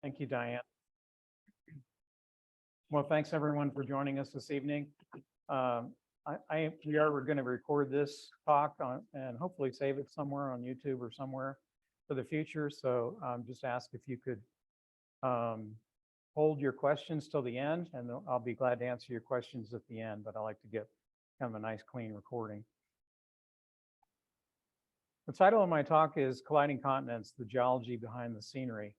Thank you, Diane. Well, thanks everyone for joining us this evening. We're going to record this talk and hopefully save it somewhere on YouTube or somewhere for the future. So just ask if you could hold your questions till the end, and I'll be glad to answer your questions at the end, but I like to get kind of a nice clean recording. The title of my talk is Colliding Continents, the Geology Behind the Scenery.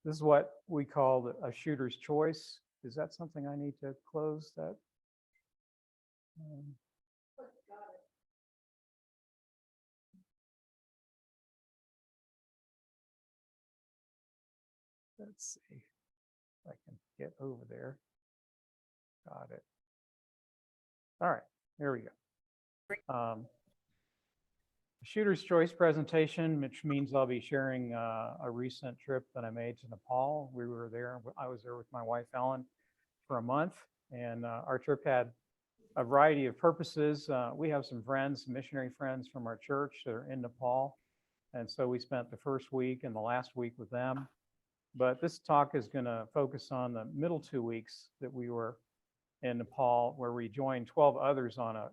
This is what we call a shooter's choice. Is that something I need to close that? Let's see if I can get over there. Got it. All right, there we go. Shooter's choice presentation, which means I'll be sharing a recent trip that I made to Nepal. We were there, I was there with my wife, Ellen, for a month, and our trip had a variety of purposes. We have some friends, missionary friends from our church that are in Nepal, and so we spent the first week and the last week with them. But this talk is going to focus on the middle 2 weeks that we were in Nepal, where we joined 12 others on a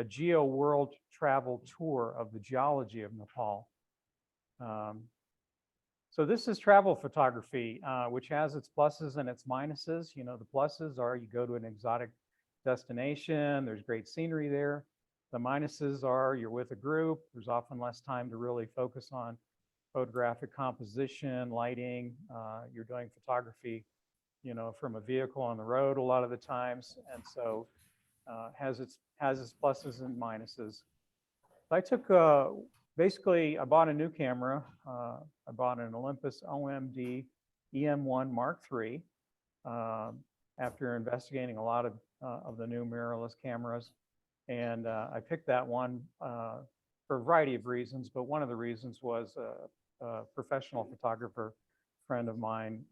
geo world travel tour of the geology of Nepal. So this is travel photography, which has its pluses and its minuses. You know, the pluses are you go to an exotic destination, there's great scenery there. The minuses are you're with a group, there's often less time to really focus on photographic composition, lighting. You're doing photography, you know, from a vehicle on the road a lot of the times, and so has its pluses and minuses. I took basically I bought a new camera. I bought an Olympus OMD EM1 Mark III after investigating a lot of the new mirrorless cameras, and I picked that one for a variety of reasons. But one of the reasons was a professional photographer friend of mine,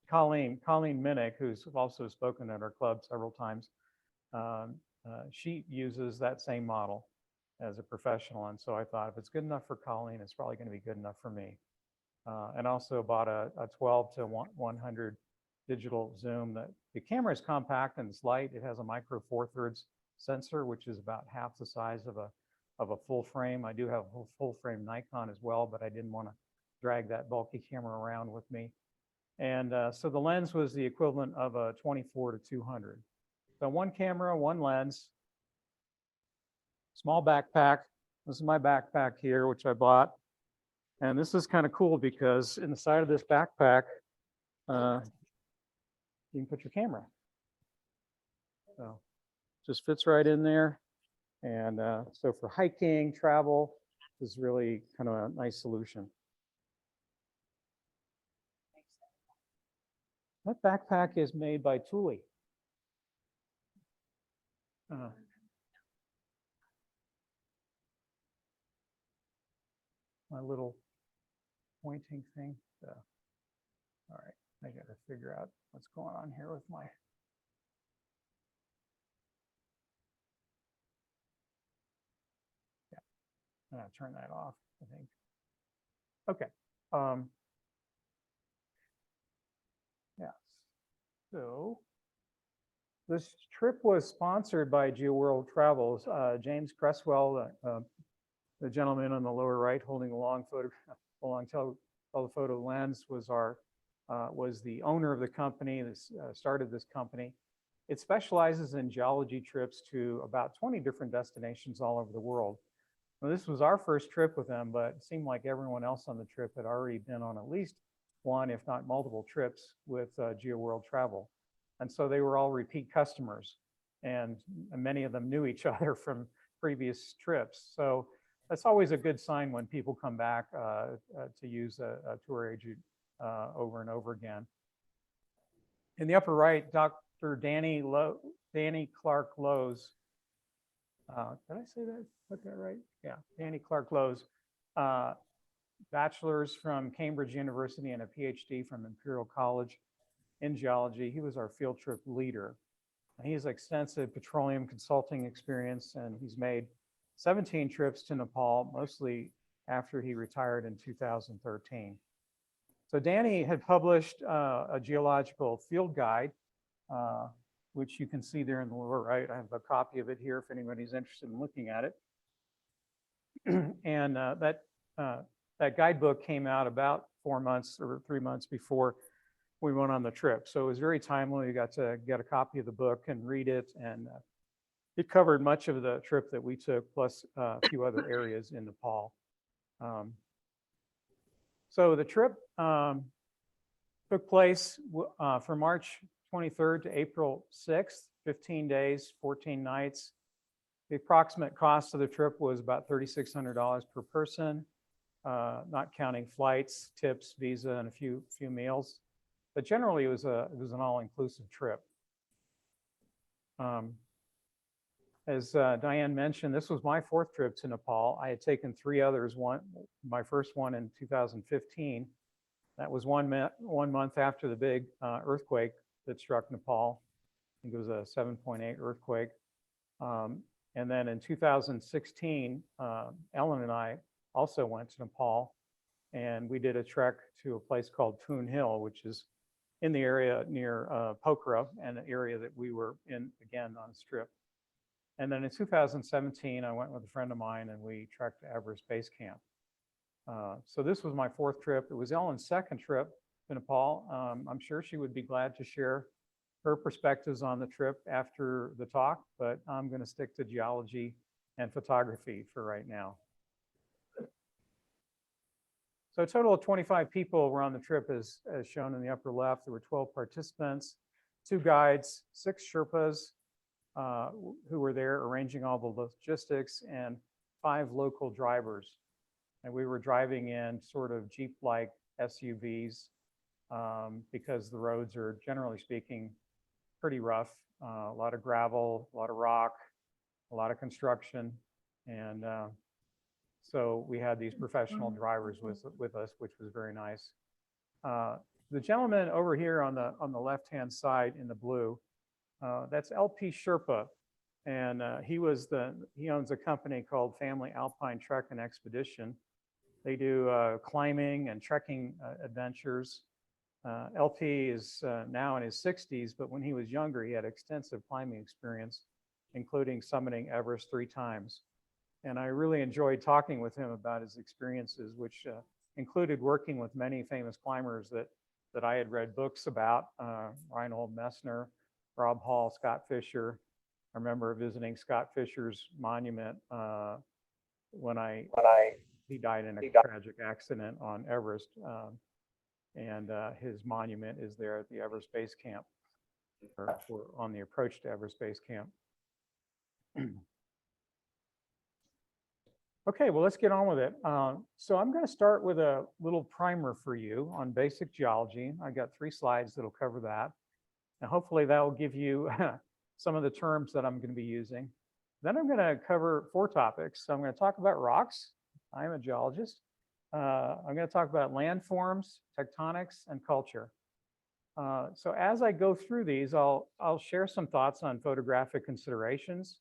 Colleen Minnick, who's also spoken at our club several times. She uses that same model as a professional, and so I thought if it's good enough for Colleen, it's probably going to be good enough for me. And also bought a 12 to 100 digital zoom. That the camera is compact and it's light. It has a micro 4/3 sensor, which is about half the size of a full frame. I do have a full frame Nikon as well, but I didn't want to drag that bulky camera around with me. And so the lens was the equivalent of a 24 to 200. So one camera, one lens, small backpack. This is my backpack here, which I bought. And this is kind of cool because in the side of this backpack, you can put your camera. So just fits right in there. And so for hiking, travel, this is really kind of a nice solution. That backpack is made by Thule. My little pointing thing. So, all right, I got to figure out what's going on here with my. Yeah, I'm gonna turn that off, I think. Okay. Yeah. So this trip was sponsored by GeoWorld Travels. James Cresswell, the gentleman on the lower right holding a long telephoto lens, was the owner of the company. This started this company. It specializes in geology trips to about 20 different destinations all over the world. Now, this was our first trip with them, but it seemed like everyone else on the trip had already been on at least one, if not multiple trips with GeoWorld Travel. And so they were all repeat customers, and many of them knew each other from previous trips. So that's always a good sign when people come back to use a tour agent over and over again. In the upper right, Dr. Danny Clark Lowes. Did I say that? Put that right? Yeah, Danny Clark Lowes. Bachelor's from Cambridge University and a PhD from Imperial College in geology. He was our field trip leader. He has extensive petroleum consulting experience, and he's made 17 trips to Nepal, mostly after he retired in 2013. So Danny had published a geological field guide, which you can see there in the lower right. I have a copy of it here if anybody's interested in looking at it. And that guidebook came out about 4 months or 3 months before we went on the trip. So it was very timely. We got to get a copy of the book and read it. And it covered much of the trip that we took, plus a few other areas in Nepal. So the trip took place from March 23rd to April 6th, 15 days, 14 nights. The approximate cost of the trip was about $3,600 per person, not counting flights, tips, visa, and a few meals. But generally, it was an all-inclusive trip. As Diane mentioned, this was my 4th trip to Nepal. I had taken 3 others. My first one in 2015. That was one month after the big earthquake that struck Nepal. I think it was a 7.8 earthquake. And then in 2016, Ellen and I also went to Nepal, and we did a trek to a place called Poon Hill, which is in the area near Pokhara, and an area that we were in again on this trip. And then in 2017, I went with a friend of mine, and we trekked to Everest Base Camp. So this was my 4th trip. It was Ellen's 2nd trip to Nepal. I'm sure she would be glad to share her perspectives on the trip after the talk, but I'm going to stick to geology and photography for right now. So a total of 25 people were on the trip, as shown in the upper left. There were 12 participants, 2 guides, 6 Sherpas who were there arranging all the logistics, and 5 local drivers. And we were driving in sort of Jeep-like SUVs because the roads are, generally speaking, pretty rough. A lot of gravel, a lot of rock, a lot of construction. And so we had these professional drivers with us, which was very nice. The gentleman over here on the left-hand side in the blue, that's LP Sherpa. And he owns a company called Family Alpine Trek and Expedition. They do climbing and trekking adventures. LP is now in his 60s, but when he was younger, he had extensive climbing experience, including summiting Everest 3 times. And I really enjoyed talking with him about his experiences, which included working with many famous climbers that I had read books about, Reinhold Messner, Rob Hall, Scott Fisher. I remember visiting Scott Fisher's monument when he died in a tragic accident on Everest. And his monument is there at the Everest Base Camp, or on the approach to Everest Base Camp. Okay, well, let's get on with it. So I'm going to start with a little primer for you on basic geology. I got 3 slides that'll cover that. And hopefully that will give you some of the terms that I'm going to be using. Then I'm going to cover 4 topics. So I'm going to talk about rocks. I'm a geologist. I'm going to talk about landforms, tectonics, and culture. So as I go through these, I'll share some thoughts on photographic considerations.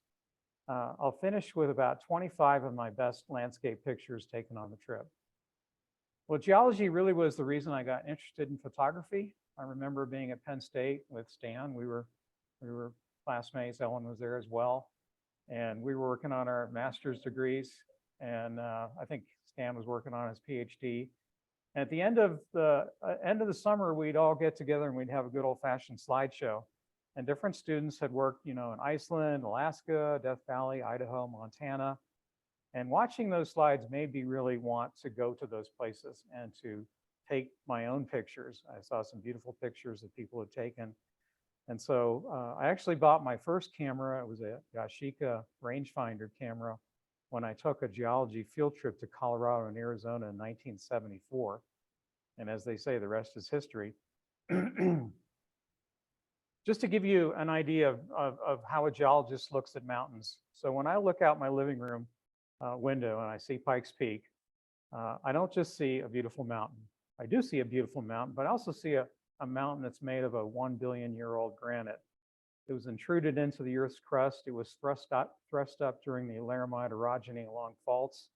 I'll finish with about 25 of my best landscape pictures taken on the trip. Well, geology really was the reason I got interested in photography. I remember being at Penn State with Stan. We were classmates. Ellen was there as well. And we were working on our master's degrees. And I think Stan was working on his PhD. And at the end of the summer, we'd all get together and we'd have a good old-fashioned slideshow. And different students had worked, in Iceland, Alaska, Death Valley, Idaho, Montana. And watching those slides made me really want to go to those places and to take my own pictures. I saw some beautiful pictures that people had taken. And so I actually bought my first camera. It was a Yashica rangefinder camera when I took a geology field trip to Colorado and Arizona in 1974. And as they say, the rest is history. Just to give you an idea of how a geologist looks at mountains. So when I look out my living room window and I see Pikes Peak, I don't just see a beautiful mountain. I do see a beautiful mountain, but I also see a mountain that's made of a 1 billion year old granite. It was intruded into the Earth's crust. It was thrust up during the Laramide orogeny along faults.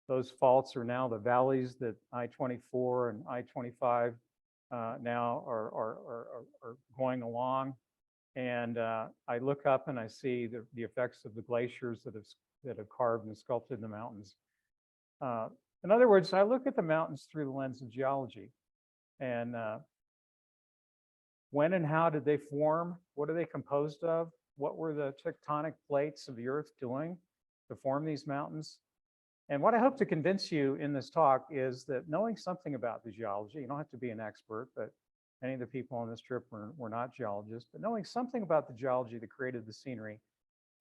Those faults are now the valleys that I-24 and I-25 now are going along. And I look up and I see the effects of the glaciers that have carved and sculpted the mountains. In other words, I look at the mountains through the lens of geology. And when and how did they form? What are they composed of? What were the tectonic plates of the earth doing to form these mountains? And what I hope to convince you in this talk is that knowing something about the geology, you don't have to be an expert, but many of the people on this trip were not geologists, but knowing something about the geology that created the scenery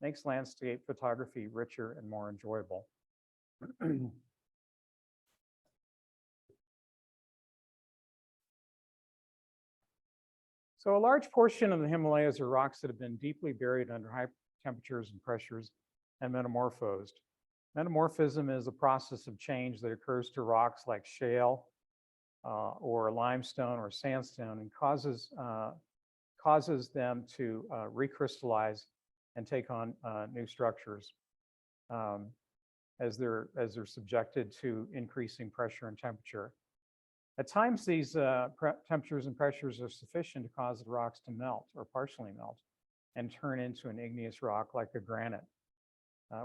makes landscape photography richer and more enjoyable. So a large portion of the Himalayas are rocks that have been deeply buried under high temperatures and pressures and metamorphosed. Metamorphism is a process of change that occurs to rocks like shale or limestone or sandstone and causes them to recrystallize and take on new structures as they're subjected to increasing pressure and temperature. At times, these temperatures and pressures are sufficient to cause the rocks to melt or partially melt and turn into an igneous rock like a granite.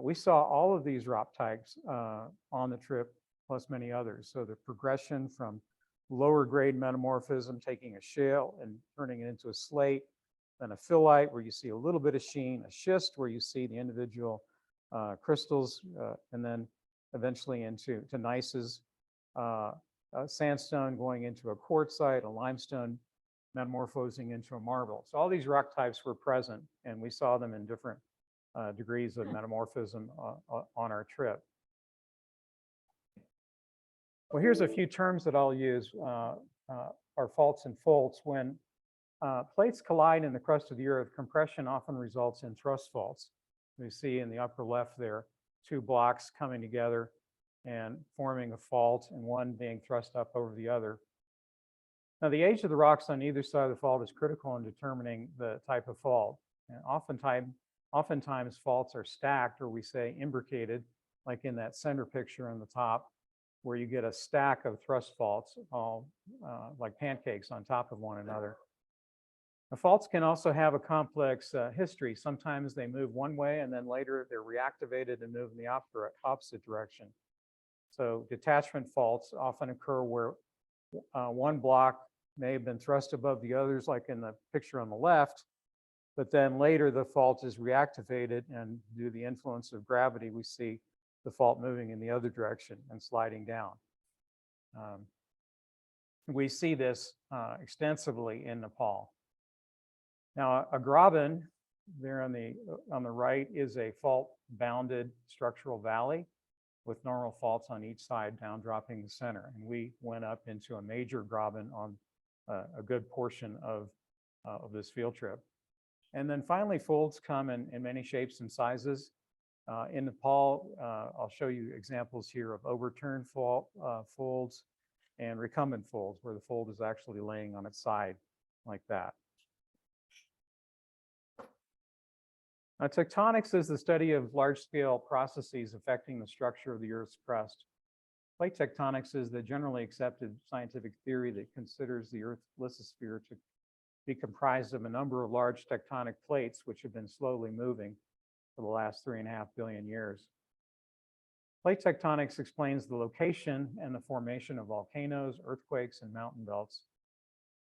We saw all of these rock types on the trip, plus many others. So the progression from lower grade metamorphism, taking a shale and turning it into a slate, then a phyllite where you see a little bit of sheen, a schist where you see the individual crystals, and then eventually into gneisses, sandstone going into a quartzite, a limestone metamorphosing into a marble. So all these rock types were present, and we saw them in different degrees of metamorphism on our trip. Well, here's a few terms that I'll use, are faults and folds. When plates collide in the crust of the earth, compression often results in thrust faults. We see in the upper left there, two blocks coming together and forming a fault, and one being thrust up over the other. Now, the age of the rocks on either side of the fault is critical in determining the type of fault. And oftentimes faults are stacked, or we say imbricated, like in that center picture on the top, where you get a stack of thrust faults, all like pancakes on top of one another. The faults can also have a complex history. Sometimes they move one way, and then later they're reactivated and move in the opposite direction. So detachment faults often occur where one block may have been thrust above the others, like in the picture on the left, but then later the fault is reactivated, and due to the influence of gravity, we see the fault moving in the other direction and sliding down. We see this extensively in Nepal. Now, a graben there on the right is a fault-bounded structural valley with normal faults on each side, down dropping the center. And we went up into a major graben on a good portion of this field trip. And then finally, folds come in many shapes and sizes. In Nepal, I'll show you examples here of overturned folds and recumbent folds, where the fold is actually laying on its side like that. Now, tectonics is the study of large-scale processes affecting the structure of the Earth's crust. Plate tectonics is the generally accepted scientific theory that considers the Earth's lithosphere to be comprised of a number of large tectonic plates which have been slowly moving for the last 3.5 billion years. Plate tectonics explains the location and the formation of volcanoes, earthquakes, and mountain belts.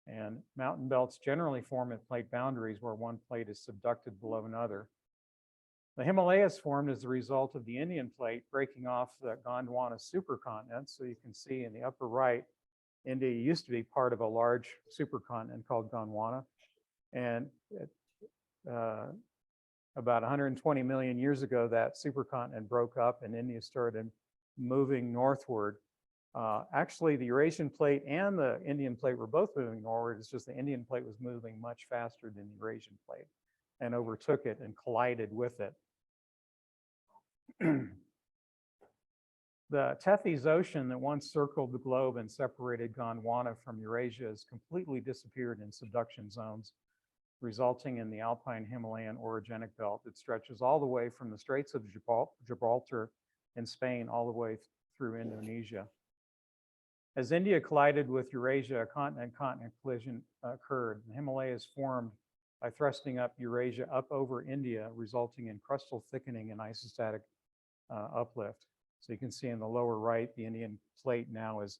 And mountain belts generally form at plate boundaries where one plate is subducted below another. The Himalayas formed as a result of the Indian plate breaking off the Gondwana supercontinent. So you can see in the upper right, India used to be part of a large supercontinent called Gondwana. And about 120 million years ago, that supercontinent broke up and India started moving northward. Actually, the Eurasian plate and the Indian plate were both moving northward. It's just the Indian plate was moving much faster than the Eurasian plate and overtook it and collided with it. The Tethys Ocean that once circled the globe and separated Gondwana from Eurasia has completely disappeared in subduction zones, resulting in the alpine Himalayan orogenic belt that stretches all the way from the Straits of Gibraltar in Spain all the way through Indonesia. As India collided with Eurasia, a continent-continent collision occurred. The Himalayas formed by thrusting up Eurasia up over India, resulting in crustal thickening and isostatic uplift. So you can see in the lower right, the Indian plate now is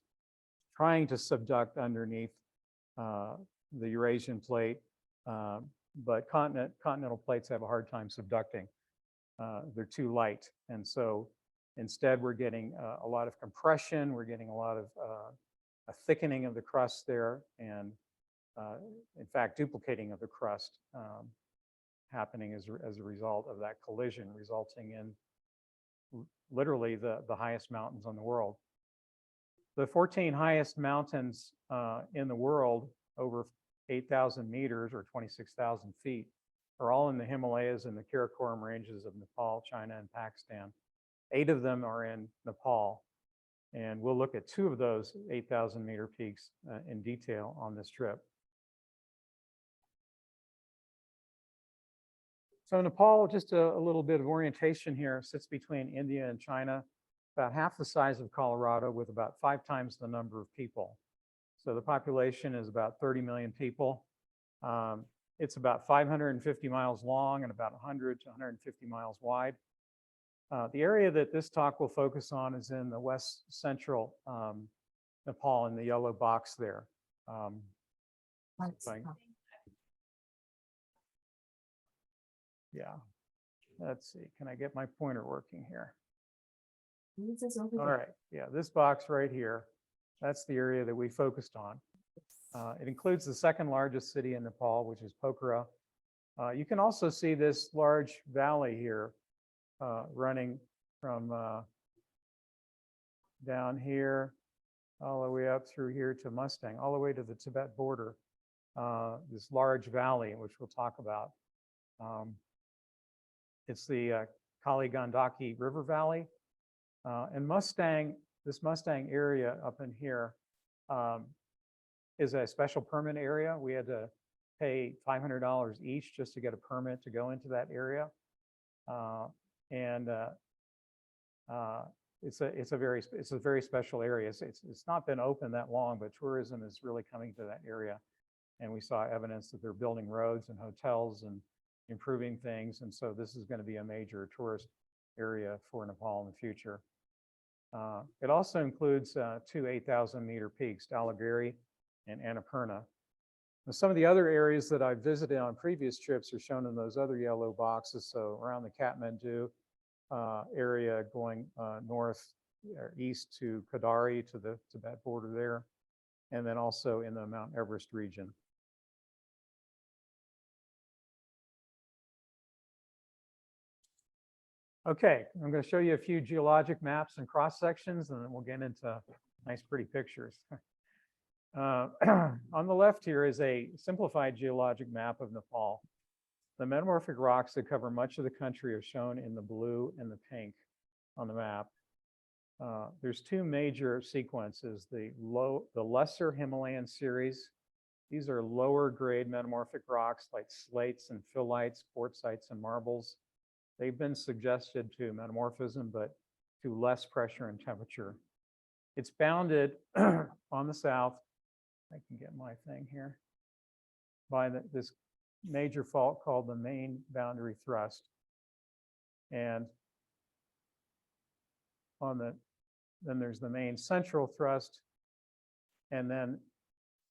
trying to subduct underneath the Eurasian plate, but continental plates have a hard time subducting. They're too light. And so instead, we're getting a lot of compression. We're getting a lot of a thickening of the crust there, and in fact, duplicating of the crust happening as a result of that collision, resulting in literally the highest mountains in the world. The 14 highest mountains in the world, over 8,000 meters or 26,000 feet, are all in the Himalayas and the Karakoram ranges of Nepal, China, and Pakistan. 8 of them are in Nepal. And we'll look at 2 of those 8,000 meter peaks in detail on this trip. So Nepal, just a little bit of orientation here, sits between India and China, about half the size of Colorado with about 5 times the number of people. So the population is about 30 million people. It's about 550 miles long and about 100 to 150 miles wide. The area that this talk will focus on is in the west central Nepal, in the yellow box there. Yeah, let's see, can I get my pointer working here? All right, yeah, this box right here, that's the area that we focused on. It includes the second largest city in Nepal, which is Pokhara. You can also see this large valley here running from down here all the way up through here to Mustang, all the way to the Tibet border, this large valley, which we'll talk about. It's the Kali Gandaki River Valley. And this Mustang area up in here is a special permit area. We had to pay $500 each just to get a permit to go into that area. It's a very special area. It's not been open that long, but tourism is really coming to that area. And we saw evidence that they're building roads and hotels and improving things. And so this is going to be a major tourist area for Nepal in the future. It also includes 2 8,000 meter peaks, Dhaulagiri and Annapurna. Now, some of the other areas that I visited on previous trips are shown in those other yellow boxes. So around the Kathmandu area, going north or east to Kadari, to the Tibet border there, and then also in the Mount Everest region. Okay, I'm going to show you a few geologic maps and cross sections, and then we'll get into nice, pretty pictures. On the left here is a simplified geologic map of Nepal. The metamorphic rocks that cover much of the country are shown in the blue and the pink on the map. There's 2 major sequences: the lesser Himalayan series. These are lower grade metamorphic rocks like slates and phyllites, quartzites, and marbles. They've been suggested to metamorphism, but to less pressure and temperature. It's bounded on the south, I can get my thing here, by this major fault called the main boundary thrust. And then there's the main central thrust. And then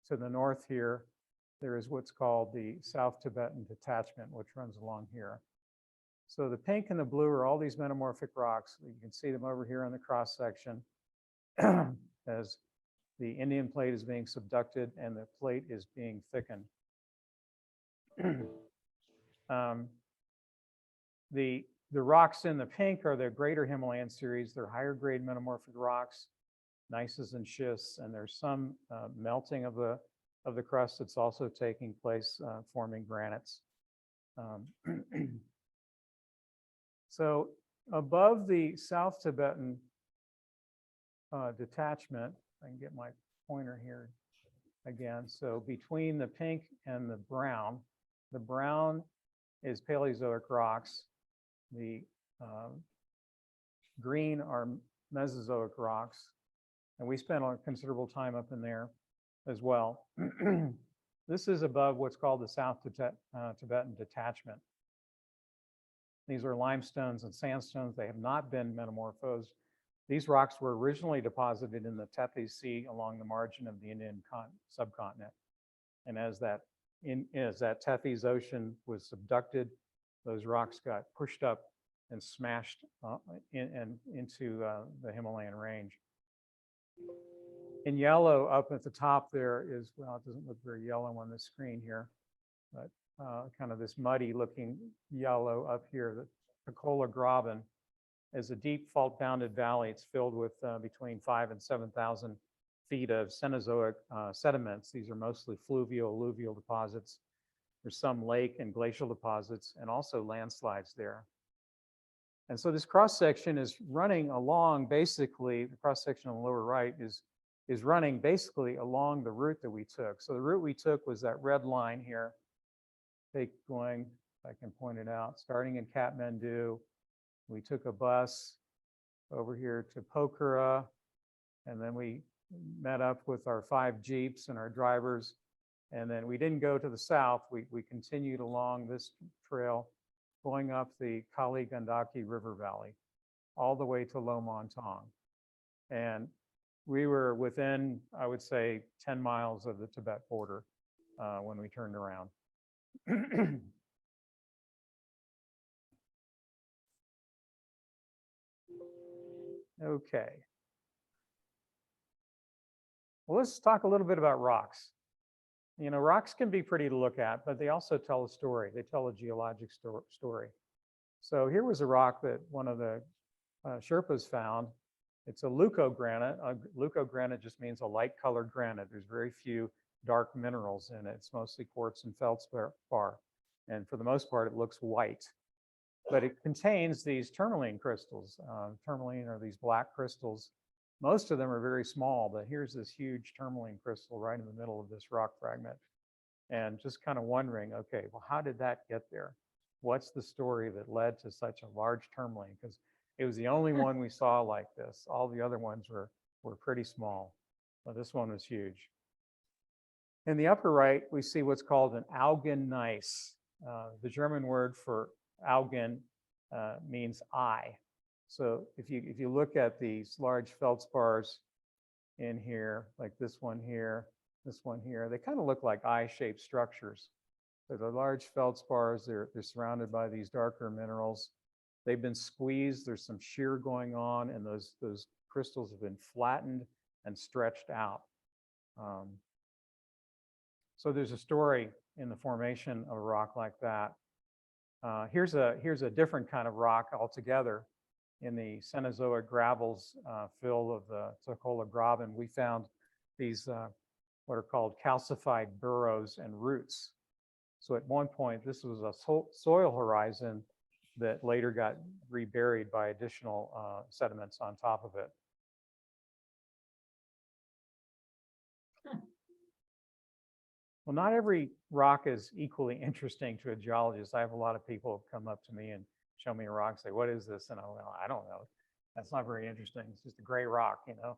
to the north here, there is what's called the South Tibetan detachment, which runs along here. So the pink and the blue are all these metamorphic rocks. You can see them over here on the cross section as the Indian plate is being subducted and the plate is being thickened. The rocks in the pink are the greater Himalayan series. They're higher grade metamorphic rocks, gneisses and schists, and there's some melting of the crust that's also taking place, forming granites. So above the South Tibetan detachment, I can get my pointer here again. So between the pink and the brown is Paleozoic rocks. The green are Mesozoic rocks. And we spent a considerable time up in there as well. This is above what's called the South Tibetan Detachment. These are limestones and sandstones. They have not been metamorphosed. These rocks were originally deposited in the Tethys Sea along the margin of the Indian subcontinent. And as that Tethys Ocean was subducted, those rocks got pushed up and smashed into the Himalayan range. In yellow up at the top there is, well, it doesn't look very yellow on the screen here, but kind of this muddy looking yellow up here. The Kola Graben is a deep fault bounded valley. It's filled with between 5,000 and 7,000 feet of Cenozoic sediments. These are mostly fluvial, alluvial deposits. There's some lake and glacial deposits and also landslides there. And so this cross section is running along, basically, the cross section on the lower right is running basically along the route that we took. So the route we took was that red line here, going, if I can point it out, starting in Kathmandu. We took a bus over here to Pokhara, and then we met up with our 5 Jeeps and our drivers. And then we didn't go to the south. We continued along this trail, going up the Kali Gandaki River Valley, all the way to Lomontong. And we were within, I would say, 10 miles of the Tibet border when we turned around. Okay. Well, let's talk a little bit about rocks. You know, rocks can be pretty to look at, but they also tell a story. They tell a geologic story. So here was a rock that one of the Sherpas found. It's a leucogranite. Leucogranite just means a light colored granite. There's very few dark minerals in it. It's mostly quartz and feldspar. And for the most part, it looks white. But it contains these tourmaline crystals. Tourmaline are these black crystals. Most of them are very small, but here's this huge tourmaline crystal right in the middle of this rock fragment. And just kind of wondering, okay, well, how did that get there? What's the story that led to such a large tourmaline? Because it was the only one we saw like this. All the other ones were pretty small, but this one was huge. In the upper right, we see what's called an Augengneiss. The German word for Augen means eye. So if you look at these large feldspars in here, like this one here, they kind of look like eye-shaped structures. So they're large feldspars. They're surrounded by these darker minerals. They've been squeezed. There's some shear going on, and those crystals have been flattened and stretched out. So there's a story in the formation of a rock like that. Here's a different kind of rock altogether. In the Cenozoic gravels fill of the Kola Graben, we found these what are called calcified burrows and roots. So at one point, this was a soil horizon that later got reburied by additional sediments on top of it. Well, not every rock is equally interesting to a geologist. I have a lot of people come up to me and show me a rock and say, what is this? And I don't know. That's not very interesting. It's just a gray rock, you know.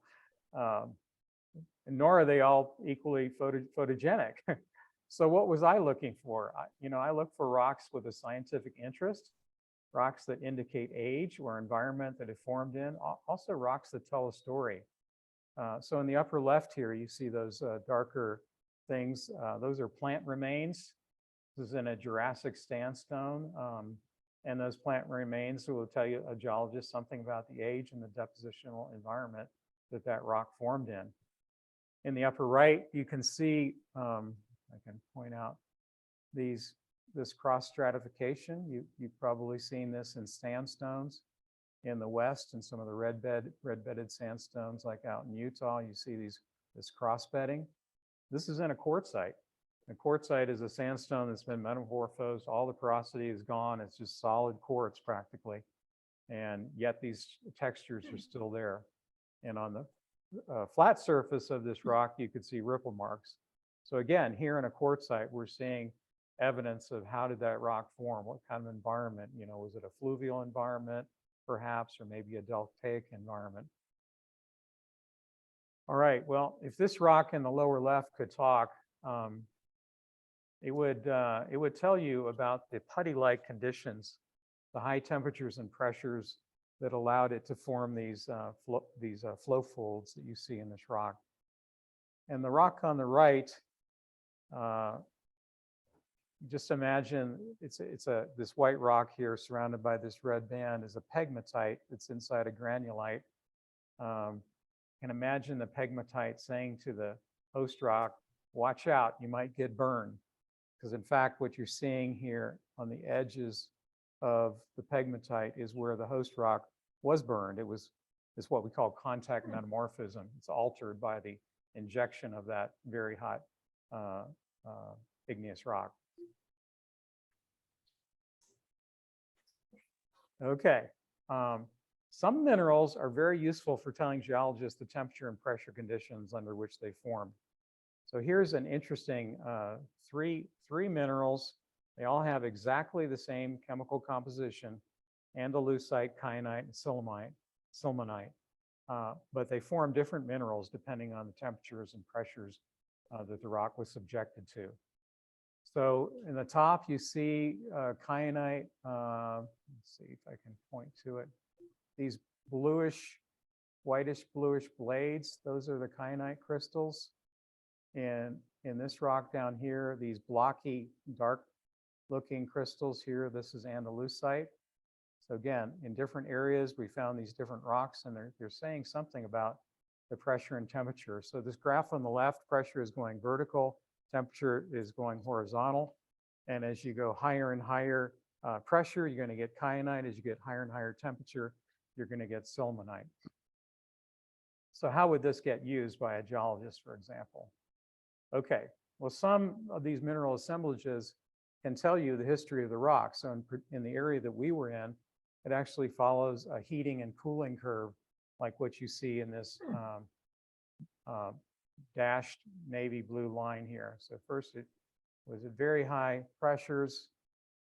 And nor are they all equally photogenic. So what was I looking for? I look for rocks with a scientific interest, rocks that indicate age or environment that it formed in, also rocks that tell a story. So in the upper left here, you see those darker things. Those are plant remains. This is in a Jurassic sandstone. And those plant remains will tell you, a geologist, something about the age and the depositional environment that rock formed in. In the upper right, you can see, I can point out this cross stratification. You've probably seen this in sandstones in the west and some of the red-bedded sandstones like out in Utah. You see this cross bedding. This is in a quartzite. A quartzite is a sandstone that's been metamorphosed. All the porosity is gone. It's just solid quartz practically. And yet these textures are still there. And on the flat surface of this rock, you could see ripple marks. So again, here in a quartzite, we're seeing evidence of how did that rock form? What kind of environment? Was it a fluvial environment, perhaps, or maybe a deltaic environment? All right, well, if this rock in the lower left could talk, it would tell you about the putty-like conditions, the high temperatures and pressures that allowed it to form these flow folds that you see in this rock. And the rock on the right, just imagine this white rock here surrounded by this red band is a pegmatite that's inside a granulite. And imagine the pegmatite saying to the host rock, watch out, you might get burned. Because in fact, what you're seeing here on the edges of the pegmatite is where the host rock was burned. It's what we call contact metamorphism. It's altered by the injection of that very hot igneous rock. Okay. Some minerals are very useful for telling geologists the temperature and pressure conditions under which they form. So here's an interesting three minerals. They all have exactly the same chemical composition: andalusite, kyanite, and sillimanite. But they form different minerals depending on the temperatures and pressures that the rock was subjected to. So in the top, you see kyanite. Let's see if I can point to it. These bluish, whitish bluish blades, those are the kyanite crystals. And in this rock down here, these blocky, dark looking crystals here, this is andalusite. So again, in different areas, we found these different rocks, and they're saying something about the pressure and temperature. So this graph on the left, pressure is going vertical, temperature is going horizontal. And as you go higher and higher pressure, you're going to get kyanite. As you get higher and higher temperature, you're going to get sillimanite. So how would this get used by a geologist, for example? Okay, well, some of these mineral assemblages can tell you the history of the rock. So in the area that we were in, it actually follows a heating and cooling curve like what you see in this dashed navy blue line here. So first it was at very high pressures,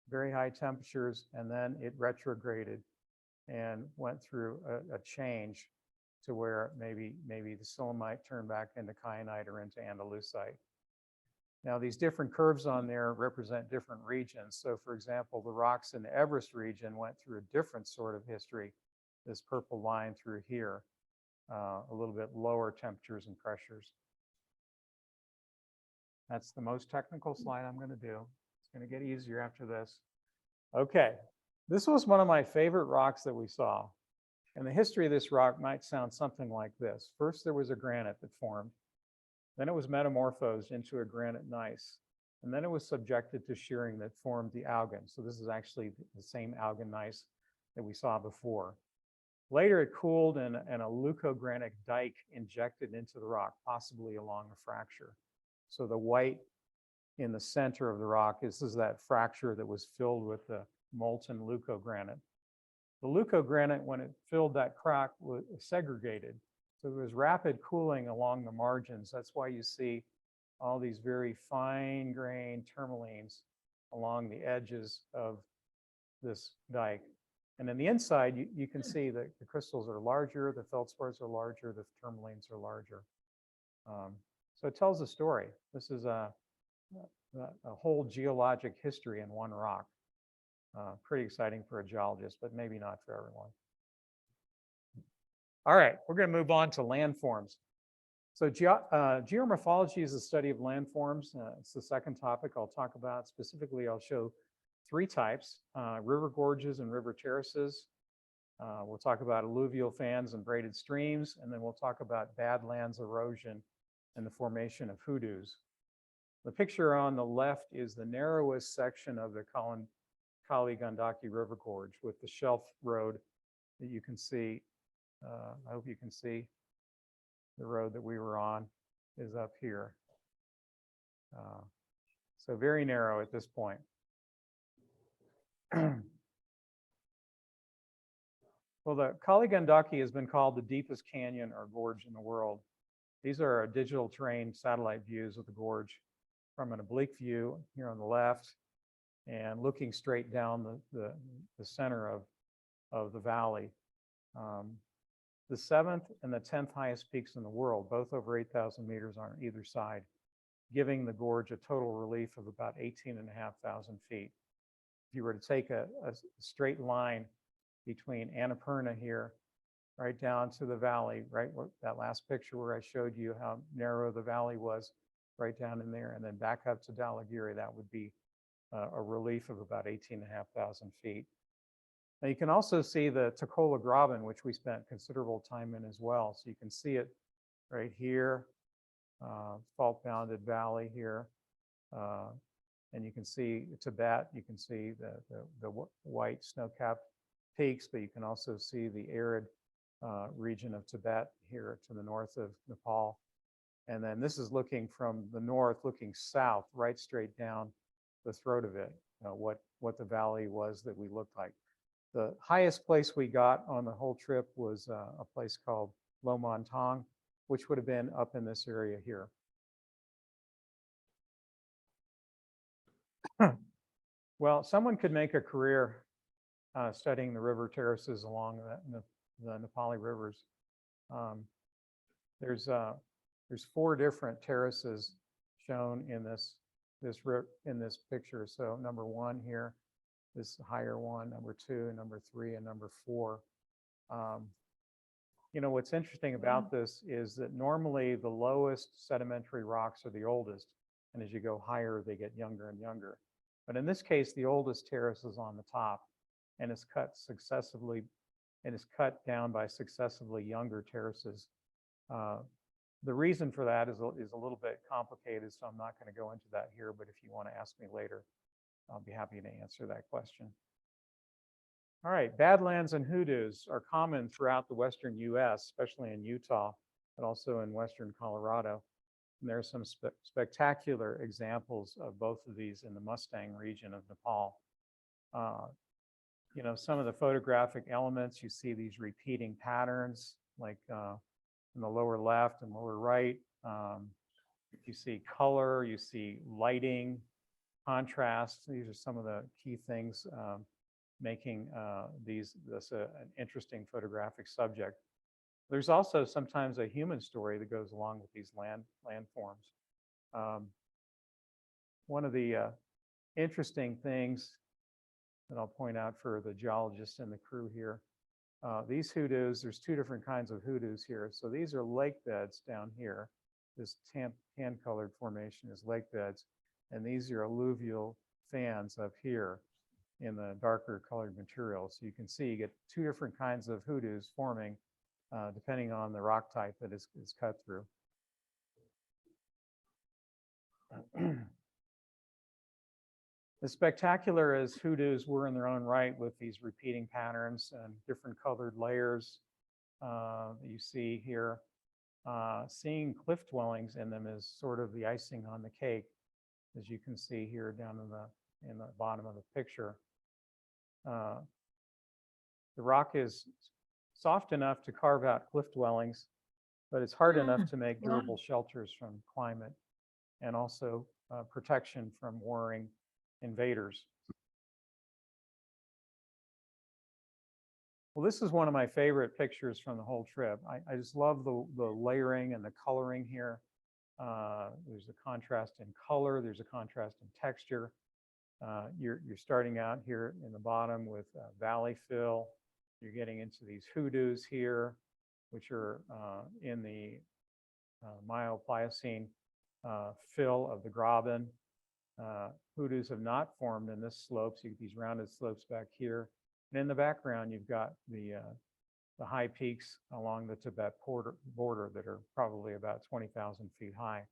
very high temperatures, and then it retrograded and went through a change to where maybe the sillimanite turned back into kyanite or into andalusite. Now, these different curves on there represent different regions. So for example, the rocks in the Everest region went through a different sort of history, this purple line through here, a little bit lower temperatures and pressures. That's the most technical slide I'm going to do. It's going to get easier after this. Okay, this was one of my favorite rocks that we saw. And the history of this rock might sound something like this. First, there was a granite that formed. Then it was metamorphosed into a granite gneiss. And then it was subjected to shearing that formed the algan. So this is actually the same algan gneiss that we saw before. Later, it cooled and a leucogranitic dike injected into the rock, possibly along a fracture. So the white in the center of the rock is that fracture that was filled with the molten leucogranite. The leucogranite, when it filled that crack, was segregated. So there was rapid cooling along the margins. That's why you see all these very fine-grained tourmalines along the edges of this dike. And in the inside, you can see that the crystals are larger, the feldspars are larger, the tourmalines are larger. So it tells a story. This is a whole geologic history in one rock. Pretty exciting for a geologist, but maybe not for everyone. All right, we're going to move on to landforms. So geomorphology is the study of landforms. It's the second topic I'll talk about. Specifically, I'll show three types: river gorges and river terraces. We'll talk about alluvial fans and braided streams, and then we'll talk about badlands erosion and the formation of hoodoos. The picture on the left is the narrowest section of the Kali Gandaki River Gorge with the shelf road that you can see. I hope you can see the road that we were on is up here. So very narrow at this point. Well, the Kali Gandaki has been called the deepest canyon or gorge in the world. These are our digital terrain satellite views of the gorge from an oblique view here on the left and looking straight down the center of the valley. the 7th and the 10th highest peaks in the world, both over 8,000 meters on either side, giving the gorge a total relief of about 18,500 feet. If you were to take a straight line between Annapurna here, right down to the valley, right, that last picture where I showed you how narrow the valley was, right down in there, and then back up to Dhaulagiri, that would be a relief of about 18,500 feet. Now you can also see the Tokola Graben, which we spent considerable time in as well. So you can see it right here, fault-bounded valley here. And you can see Tibet, you can see the white snow-capped peaks, but you can also see the arid region of Tibet here to the north of Nepal. And then this is looking from the north, looking south, right straight down the throat of it, what the valley was that we looked like. The highest place we got on the whole trip was a place called Lomontong, which would have been up in this area here. Well, someone could make a career studying the river terraces along the Nepali rivers. There's 4 different terraces shown in this picture. So number 1 here, this higher one, number 2, number 3, and number 4. What's interesting about this is that normally the lowest sedimentary rocks are the oldest, and as you go higher, they get younger and younger. But in this case, the oldest terrace is on the top, and is cut down by successively younger terraces. The reason for that is a little bit complicated, so I'm not going to go into that here, but if you want to ask me later, I'll be happy to answer that question. All right, badlands and hoodoos are common throughout the western US, especially in Utah, but also in western Colorado. And there are some spectacular examples of both of these in the Mustang region of Nepal. Some of the photographic elements, you see these repeating patterns, like in the lower left and lower right. You see color, you see lighting, contrast. These are some of the key things making this an interesting photographic subject. There's also sometimes a human story that goes along with these landforms. One of the interesting things that I'll point out for the geologists and the crew here, these hoodoos, there's 2 different kinds of hoodoos here. So these are lake beds down here. This tan-colored formation is lake beds, and these are alluvial fans up here in the darker colored material. So you can see you get 2 different kinds of hoodoos forming depending on the rock type that is cut through. As spectacular as hoodoos were in their own right, with these repeating patterns and different colored layers that you see here, seeing cliff dwellings in them is sort of the icing on the cake, as you can see here down in the bottom of the picture. The rock is soft enough to carve out cliff dwellings, but it's hard enough to make durable shelters from climate and also protection from warring invaders. Well, this is one of my favorite pictures from the whole trip. I just love the layering and the coloring here. There's a contrast in color, there's a contrast in texture. You're starting out here in the bottom with valley fill. You're getting into these hoodoos here, which are in the Miocene fill of the Graben. Hoodoos have not formed in this slope, so you get these rounded slopes back here. And in the background, you've got the high peaks along the Tibet border that are probably about 20,000 feet high.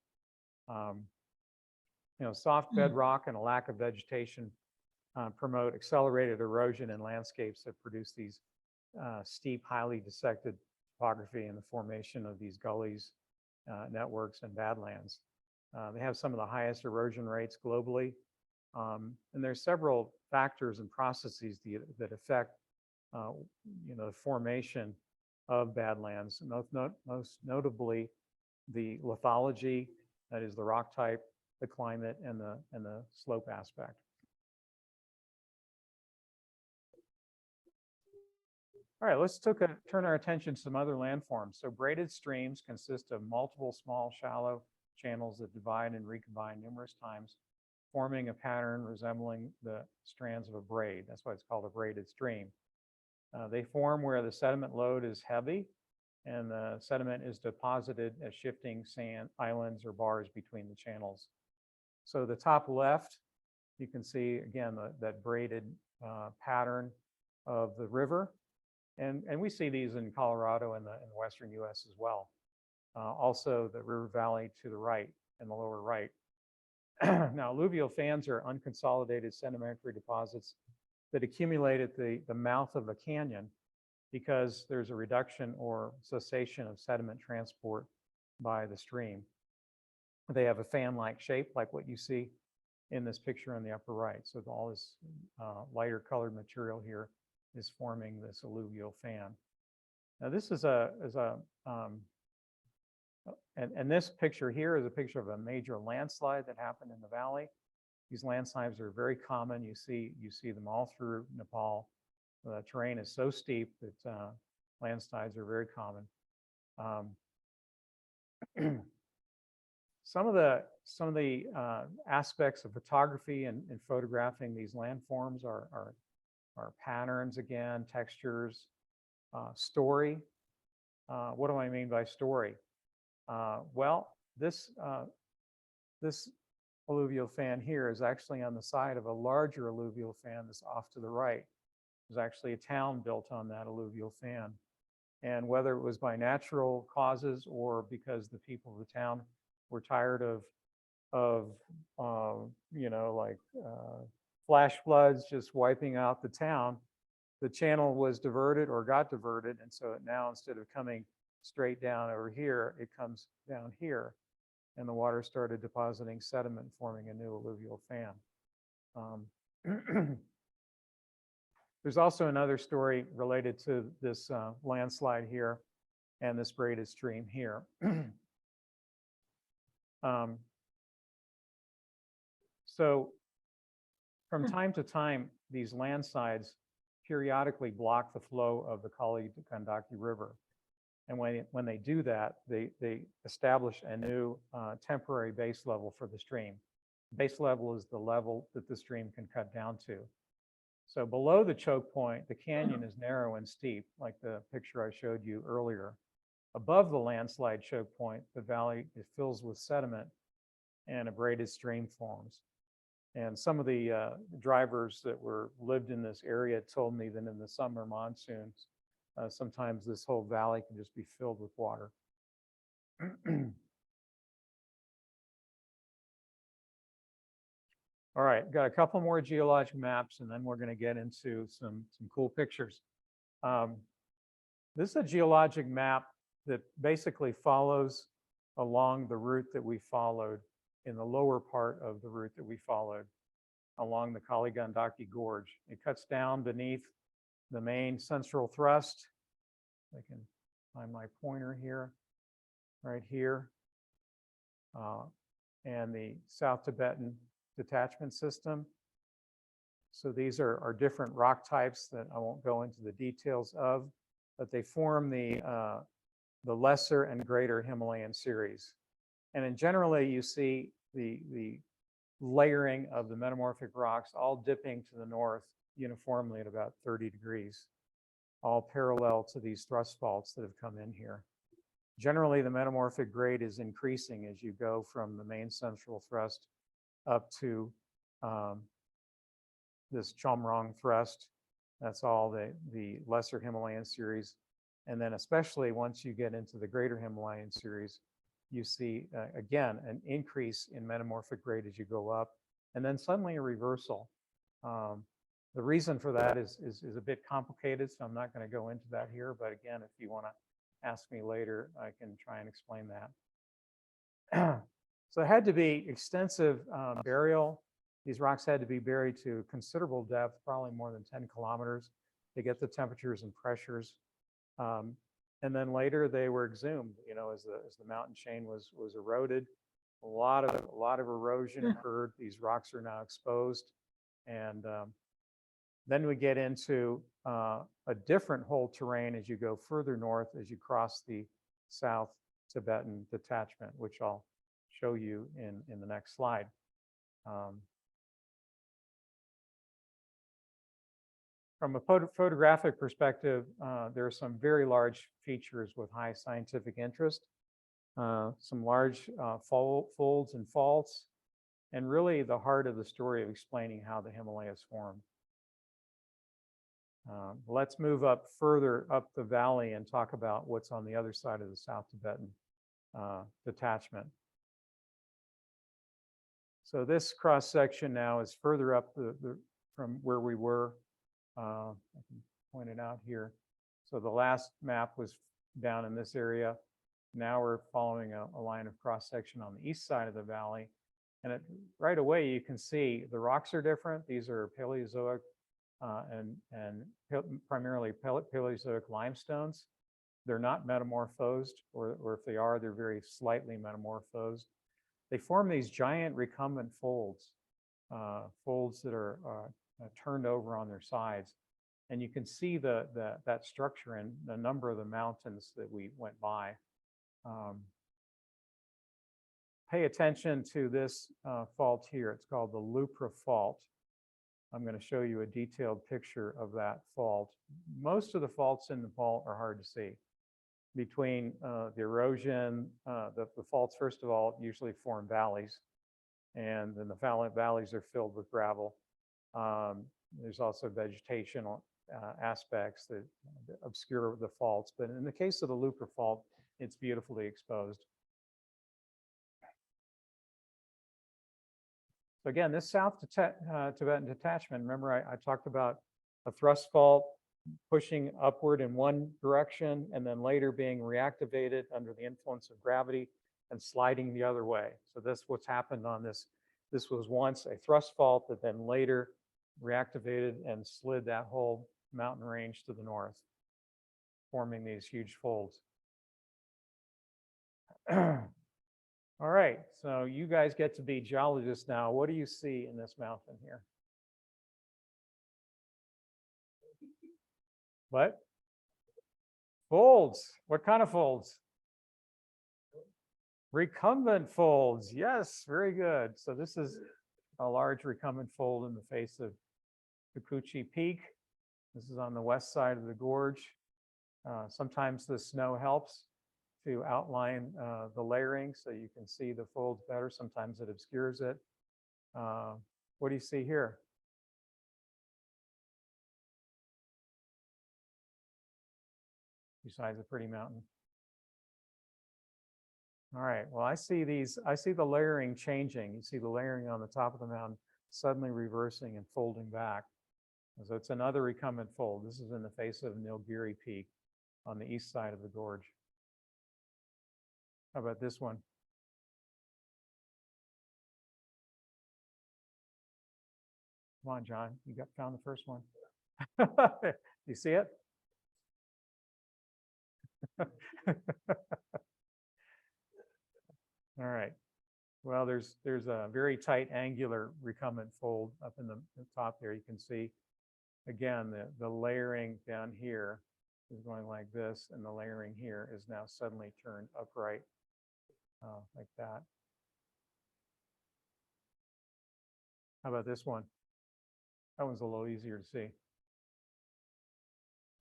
Soft bedrock and a lack of vegetation promote accelerated erosion in landscapes that produce these steep, highly dissected topography and the formation of these gullies, networks, and badlands. They have some of the highest erosion rates globally. And there's several factors and processes that affect the formation of badlands, most notably the lithology, that is the rock type, the climate, and the slope aspect. All right, let's turn our attention to some other landforms. So braided streams consist of multiple small, shallow channels that divide and recombine numerous times, forming a pattern resembling the strands of a braid. That's why it's called a braided stream. They form where the sediment load is heavy and the sediment is deposited as shifting sand islands or bars between the channels. So the top left, you can see again that braided pattern of the river. And we see these in Colorado and in the western US as well. Also the river valley to the right, in the lower right. Now, alluvial fans are unconsolidated sedimentary deposits that accumulate at the mouth of a canyon because there's a reduction or cessation of sediment transport by the stream. They have a fan-like shape, like what you see in this picture on the upper right. So all this lighter colored material here is forming this alluvial fan. Now, this is and this picture here is a picture of a major landslide that happened in the valley. These landslides are very common. You see them all through Nepal. The terrain is so steep that landslides are very common. Some of the aspects of photography and photographing these landforms are patterns again, textures, story. What do I mean by story? Well, this alluvial fan here is actually on the side of a larger alluvial fan that's off to the right. There's actually a town built on that alluvial fan. And whether it was by natural causes or because the people of the town were tired of flash floods just wiping out the town, the channel was diverted or got diverted. And so now instead of coming straight down over here, it comes down here. And the water started depositing sediment, forming a new alluvial fan. There's also another story related to this landslide here and this braided stream here. So from time to time, these landslides periodically block the flow of the Kali-Gandaki River. And when they do that, they establish a new temporary base level for the stream. Base level is the level that the stream can cut down to. So below the choke point, the canyon is narrow and steep, like the picture I showed you earlier. Above the landslide choke point, the valley fills with sediment and a braided stream forms. And some of the drivers that lived in this area told me that in the summer monsoons, sometimes this whole valley can just be filled with water. All right, got a couple more geologic maps, and then we're going to get into some cool pictures. This is a geologic map that basically follows along the route that we followed in the lower part of the route that we followed along the Kali-Gandaki Gorge. It cuts down beneath the main central thrust. I can find my pointer here, right here, and the South Tibetan detachment system. So these are different rock types that I won't go into the details of, but they form the lesser and greater Himalayan series. And then generally you see the layering of the metamorphic rocks all dipping to the north uniformly at about 30 degrees, all parallel to these thrust faults that have come in here. Generally, the metamorphic grade is increasing as you go from the main central thrust up to this Chomrong thrust. That's all the lesser Himalayan series. And then especially once you get into the greater Himalayan series, you see, again, an increase in metamorphic grade as you go up, and then suddenly a reversal. The reason for that is a bit complicated, so I'm not going to go into that here. But again, if you want to ask me later, I can try and explain that. So it had to be extensive burial. These rocks had to be buried to considerable depth, probably more than 10 kilometers, to get the temperatures and pressures. And then later they were exhumed, you know, as the mountain chain was eroded. A lot of erosion occurred. These rocks are now exposed, and Then we get into a different whole terrain as you go further north, as you cross the South Tibetan detachment, which I'll show you in the next slide. From a photographic perspective, there are some very large features with high scientific interest, some large folds and faults, and really the heart of the story of explaining how the Himalayas formed. Let's move up further up the valley and talk about what's on the other side of the South Tibetan detachment. So this cross section now is further up from where we were. I can point it out here. So the last map was down in this area. Now we're following a line of cross section on the east side of the valley. And right away, you can see the rocks are different. These are Paleozoic and primarily Paleozoic limestones. They're not metamorphosed, or if they are, they're very slightly metamorphosed. They form these giant recumbent folds, folds that are turned over on their sides. And you can see that structure in a number of the mountains that we went by. Pay attention to this fault here. It's called the Lupra fault. I'm going to show you a detailed picture of that fault. Most of the faults in Nepal are hard to see. Between the erosion, the faults, first of all, usually form valleys, and then the valleys are filled with gravel. There's also vegetational aspects that obscure the faults, but in the case of the Lupra fault, it's beautifully exposed. So again, this South Tibetan detachment, remember I talked about a thrust fault pushing upward in one direction and then later being reactivated under the influence of gravity and sliding the other way. So that's what's happened on this. This was once a thrust fault that then later reactivated and slid that whole mountain range to the north, forming these huge folds. All right, so you guys get to be geologists now. What do you see in this mountain here? What? Folds. What kind of folds? Recumbent folds. Yes, very good. So this is a large recumbent fold in the face of Kikuchi Peak. This is on the west side of the gorge. Sometimes the snow helps to outline the layering so you can see the folds better. Sometimes it obscures it. What do you see here? Besides a pretty mountain. All right, well, I see the layering changing. You see the layering on the top of the mountain suddenly reversing and folding back. So it's another recumbent fold. This is in the face of Nilgiri Peak on the east side of the gorge. How about this one? Come on, John, you found the first one. You see it? All right. Well, there's a very tight angular recumbent fold up in the top there. You can see, again, the layering down here is going like this, and the layering here is now suddenly turned upright like that. How about this one? That one's a little easier to see.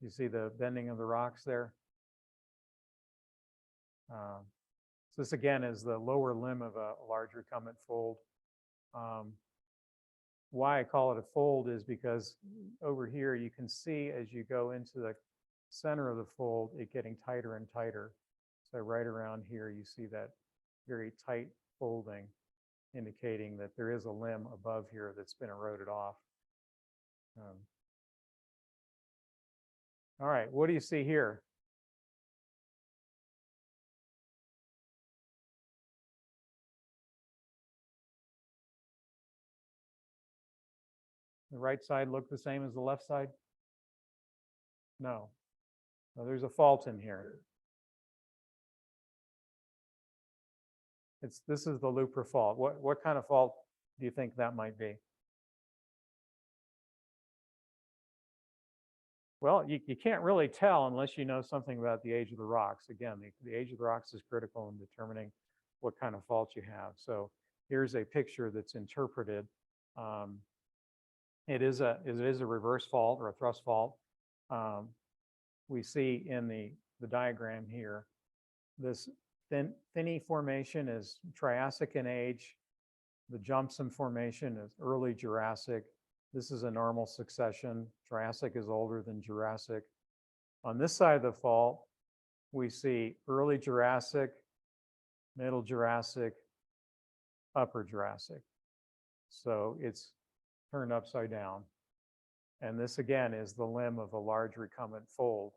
You see the bending of the rocks there? So this again is the lower limb of a large recumbent fold. Why I call it a fold is because over here you can see as you go into the center of the fold, it getting tighter and tighter. So right around here, you see that very tight folding, indicating that there is a limb above here that's been eroded off. All right, what do you see here? The right side look the same as the left side? No. No, there's a fault in here. This is the Lupra fault. What kind of fault do you think that might be? Well, you can't really tell unless you know something about the age of the rocks. Again, the age of the rocks is critical in determining what kind of fault you have. So here's a picture that's interpreted. Um, it is a reverse fault or a thrust fault. Um, we see in the diagram here, this thinny formation is Triassic in age. The Jumpsum formation is early Jurassic. This is a normal succession. Triassic is older than Jurassic. On this side of the fault, we see early Jurassic, middle Jurassic, upper Jurassic. So it's turned upside down. And this again is the limb of a large recumbent fold.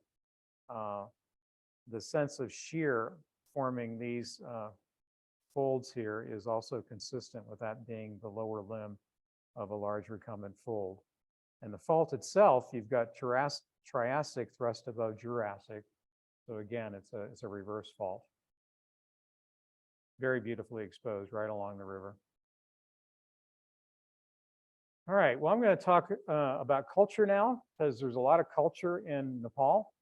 The sense of shear forming these folds here is also consistent with that being the lower limb of a large recumbent fold. And the fault itself, you've got Triassic thrust above Jurassic. So again, it's a reverse fault. Very beautifully exposed right along the river. All right, well, I'm going to talk about culture now because there's a lot of culture in Nepal.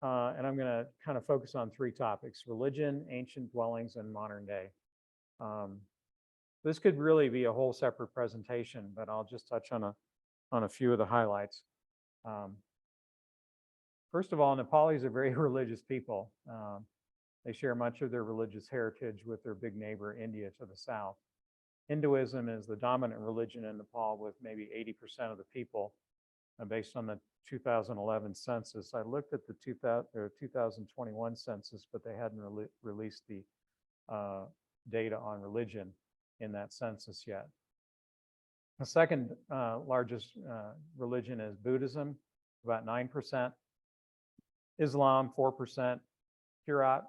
And I'm going to kind of focus on three topics: religion, ancient dwellings, and modern day. This could really be a whole separate presentation, but I'll just touch on a few of the highlights. First of all, Nepalis are very religious people. They share much of their religious heritage with their big neighbor, India, to the south. Hinduism is the dominant religion in Nepal with maybe 80% of the people, based on the 2011 census. I looked at the 2021 census, but they hadn't released the data on religion in that census yet. The second largest religion is Buddhism, about 9%. Islam, 4%. Kirat,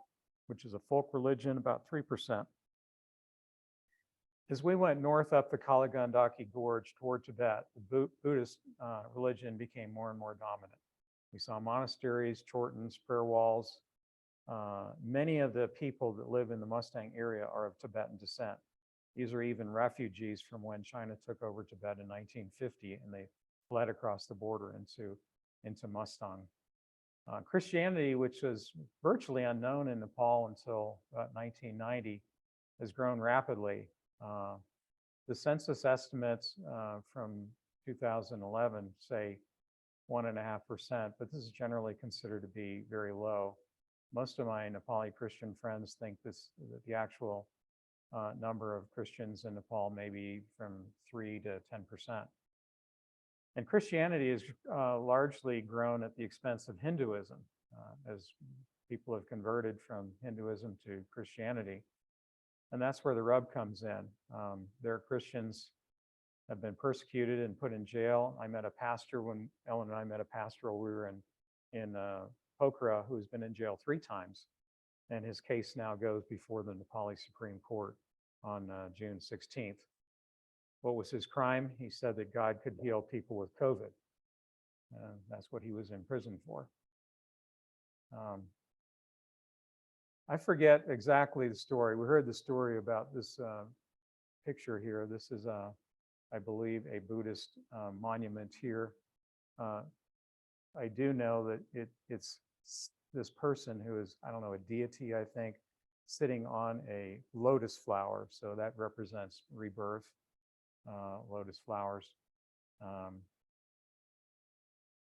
which is a folk religion, about 3%. As we went north up the Kaligandaki Gorge toward Tibet, the Buddhist religion became more and more dominant. We saw monasteries, chortens, prayer walls. Many of the people that live in the Mustang area are of Tibetan descent. These are even refugees from when China took over Tibet in 1950, and they fled across the border into Mustang. Christianity, which was virtually unknown in Nepal until about 1990, has grown rapidly. The census estimates from 2011 say 1.5%, but this is generally considered to be very low. Most of my Nepali Christian friends think that the actual number of Christians in Nepal may be from 3 to 10%. And Christianity has largely grown at the expense of Hinduism, as people have converted from Hinduism to Christianity. And that's where the rub comes in. Their Christians have been persecuted and put in jail. I met a pastor when Ellen and I met a pastor while we were in Pokhara, who's been in jail 3 times. And his case now goes before the Nepali Supreme Court on June 16th. What was his crime? He said that God could heal people with COVID. That's what he was in prison for. I forget exactly the story. We heard the story about this picture here. This is, I believe, a Buddhist monument here. I do know that it's this person who is, I don't know, a deity, I think, sitting on a lotus flower. So that represents rebirth, lotus flowers.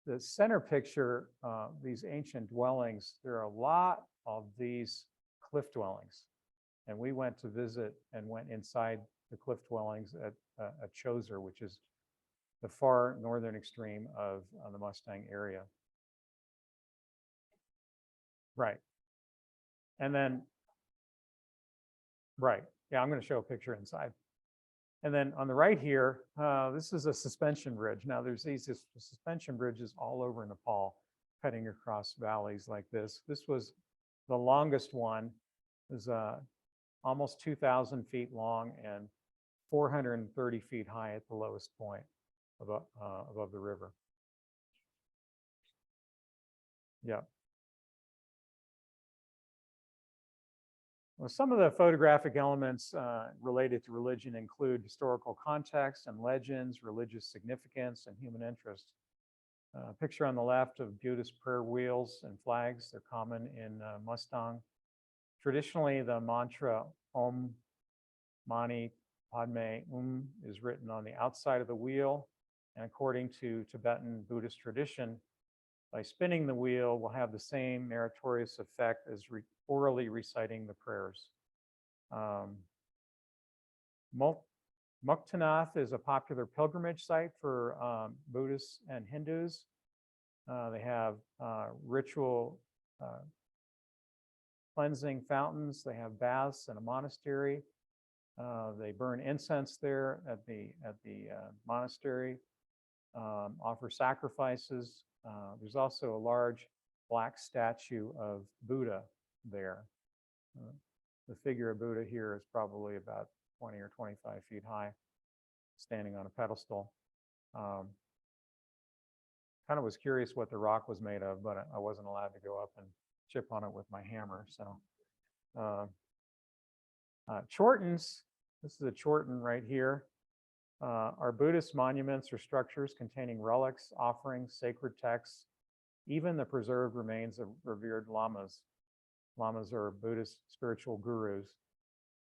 The center picture, these ancient dwellings, there are a lot of these cliff dwellings. And we went to visit and went inside the cliff dwellings at Choser, which is the far northern extreme of the Mustang area. Right. And then, right. Yeah, I'm going to show a picture inside. And then on the right here, this is a suspension bridge. Now there's these suspension bridges all over Nepal, cutting across valleys like this. This was the longest one. It was almost 2,000 feet long and 430 feet high at the lowest point above the river. Yeah. Well, some of the photographic elements related to religion include historical context and legends, religious significance, and human interest. Picture on the left of Buddhist prayer wheels and flags. They're common in Mustang. Traditionally, the mantra Om Mani Padme is written on the outside of the wheel. And according to Tibetan Buddhist tradition, by spinning the wheel will have the same meritorious effect as orally reciting the prayers. Muktanath is a popular pilgrimage site for Buddhists and Hindus. They have ritual cleansing fountains. They have baths and a monastery. They burn incense there at the monastery, offer sacrifices. There's also a large black statue of Buddha there. The figure of Buddha here is probably about 20 or 25 feet high, standing on a pedestal. Kind of was curious what the rock was made of, but I wasn't allowed to go up and chip on it with my hammer. So, Chortens, this is a Chorten right here, are Buddhist monuments or structures containing relics, offerings, sacred texts, even the preserved remains of revered lamas. Lamas are Buddhist spiritual gurus,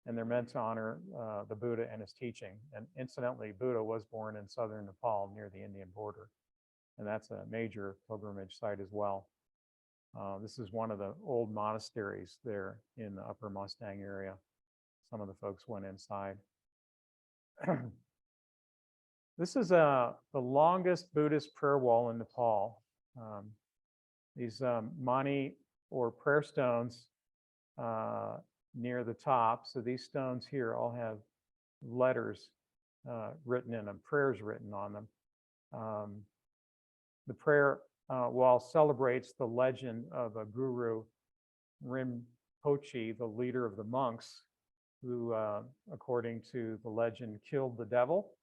and they're meant to honor the Buddha and his teaching. And incidentally, Buddha was born in southern Nepal near the Indian border, and that's a major pilgrimage site as well. This is one of the old monasteries there in the upper Mustang area. Some of the folks went inside. This is the longest Buddhist prayer wall in Nepal. These mani or prayer stones near the top. So these stones here all have letters written in them, prayers written on them. The prayer wall celebrates the legend of a guru, Rinpoche, the leader of the monks, who, according to the legend, killed the devil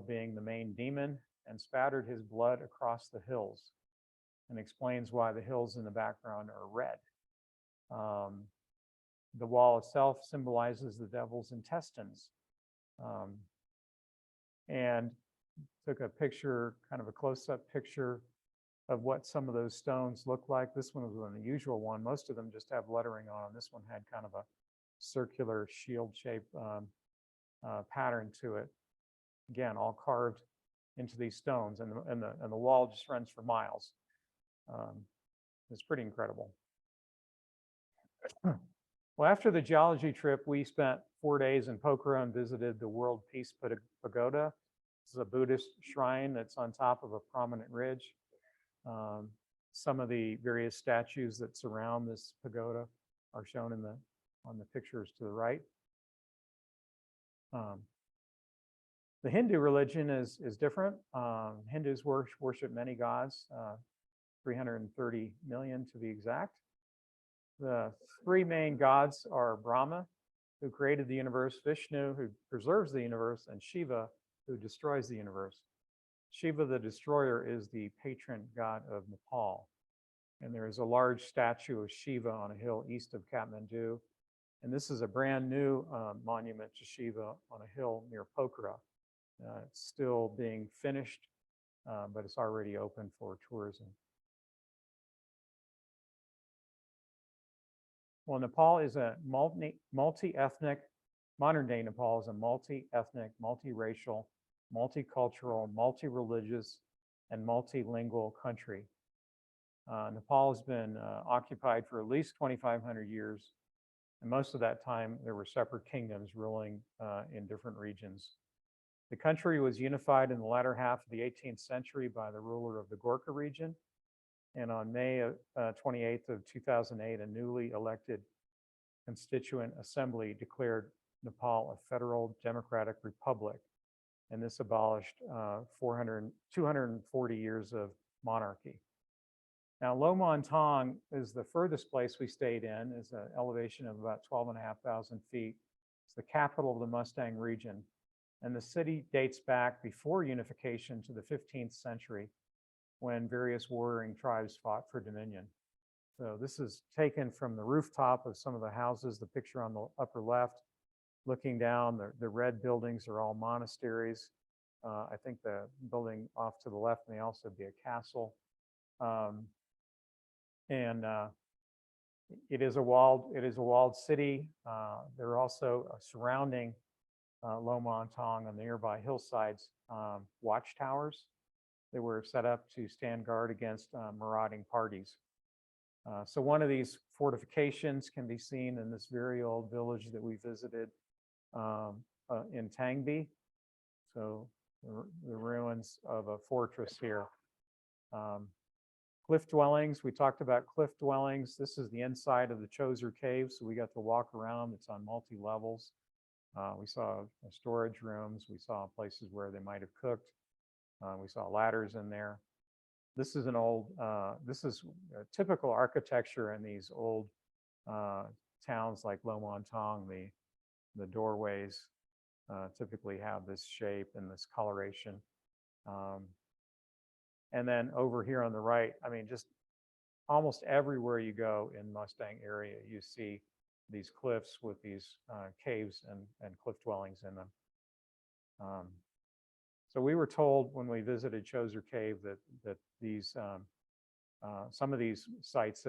being the main demon, and spattered his blood across the hills, and explains why the hills in the background are red. The wall itself symbolizes the devil's intestines. And took a picture, kind of a close-up picture of what some of those stones look like. This one was an unusual one. Most of them just have lettering on them. This one had kind of a circular shield-shaped pattern to it. Again, all carved into these stones, and the wall just runs for miles. It's pretty incredible. Well, after the geology trip, we spent 4 days in Pokhara and visited the World Peace Pagoda. This is a Buddhist shrine that's on top of a prominent ridge. Some of the various statues that surround this pagoda are shown on the pictures to the right. The Hindu religion is different. Hindus worship many gods, 330 million to be exact. The three main gods are Brahma, who created the universe, Vishnu, who preserves the universe, and Shiva, who destroys the universe. Shiva the destroyer is the patron god of Nepal. And there is a large statue of Shiva on a hill east of Kathmandu. And this is a brand new monument to Shiva on a hill near Pokhara. It's still being finished, but it's already open for tourism. Well, Nepal is a multi-ethnic, modern day Nepal is a multi-ethnic, multiracial, multicultural, multi-religious, and multilingual country. Nepal has been occupied for at least 2,500 years, and most of that time there were separate kingdoms ruling in different regions. The country was unified in the latter half of the 18th century by the ruler of the Gorkha region, and on May 28th of 2008, a newly elected Constituent Assembly declared Nepal a federal democratic republic, and this abolished 240 years of monarchy. Now, Lomontong is the furthest place we stayed in, is an elevation of about 12,500 feet. It's the capital of the Mustang region, and the city dates back before unification to the 15th century, when various warring tribes fought for dominion. So this is taken from the rooftop of some of the houses, the picture on the upper left. Looking down, the red buildings are all monasteries. I think the building off to the left may also be a castle. Um, and it is a walled city. There are also surrounding Lomantong on the nearby hillsides watchtowers that were set up to stand guard against marauding parties. So one of these fortifications can be seen in this very old village that we visited in Tangbi. So the ruins of a fortress here. Cliff dwellings, we talked about cliff dwellings. This is the inside of the Choser Cave, so we got to walk around. It's on multi-levels. We saw storage rooms. We saw places where they might have cooked. We saw ladders in there. This is this is typical architecture in these old towns like Lomantong. The doorways typically have this shape and this coloration. And then over here on the right, I mean, just almost everywhere you go in Mustang area, you see these cliffs with these caves and cliff dwellings in them. So we were told when we visited Choser Cave that these some of these sites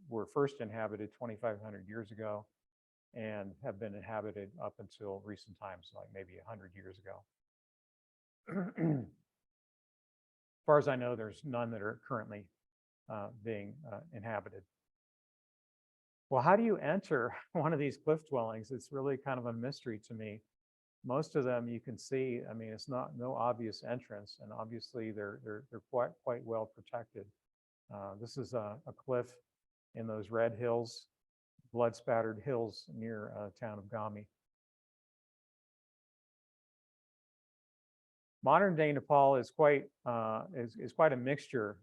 were first inhabited 2,500 years ago and have been inhabited up until recent times, like maybe 100 years ago. As far as I know, there's none that are currently being inhabited. Well, how do you enter one of these cliff dwellings? It's really kind of a mystery to me. Most of them you can see, I mean, it's no obvious entrance, and obviously they're quite well protected. This is a cliff in those red hills, blood-spattered hills near town of Gami. Modern day Nepal is quite a mixture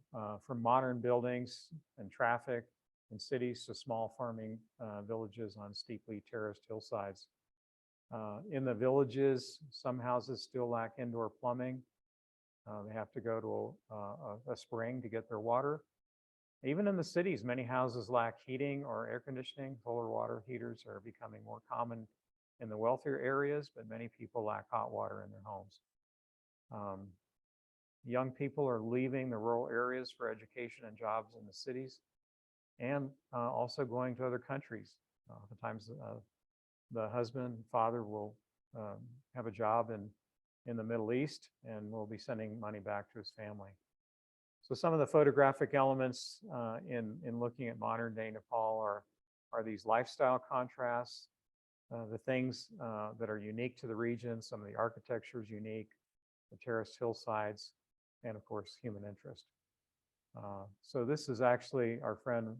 from modern buildings and traffic and cities to small farming villages on steeply terraced hillsides. In the villages, some houses still lack indoor plumbing. They have to go to a spring to get their water. Even in the cities, many houses lack heating or air conditioning. Solar water heaters are becoming more common in the wealthier areas, but many people lack hot water in their homes. Young people are leaving the rural areas for education and jobs in the cities, and also going to other countries. Oftentimes, the husband and father will have a job in the Middle East and will be sending money back to his family. So some of the photographic elements in looking at modern day Nepal are these lifestyle contrasts, the things that are unique to the region. Some of the architecture is unique, the terraced hillsides, and of course, human interest. So this is actually our friend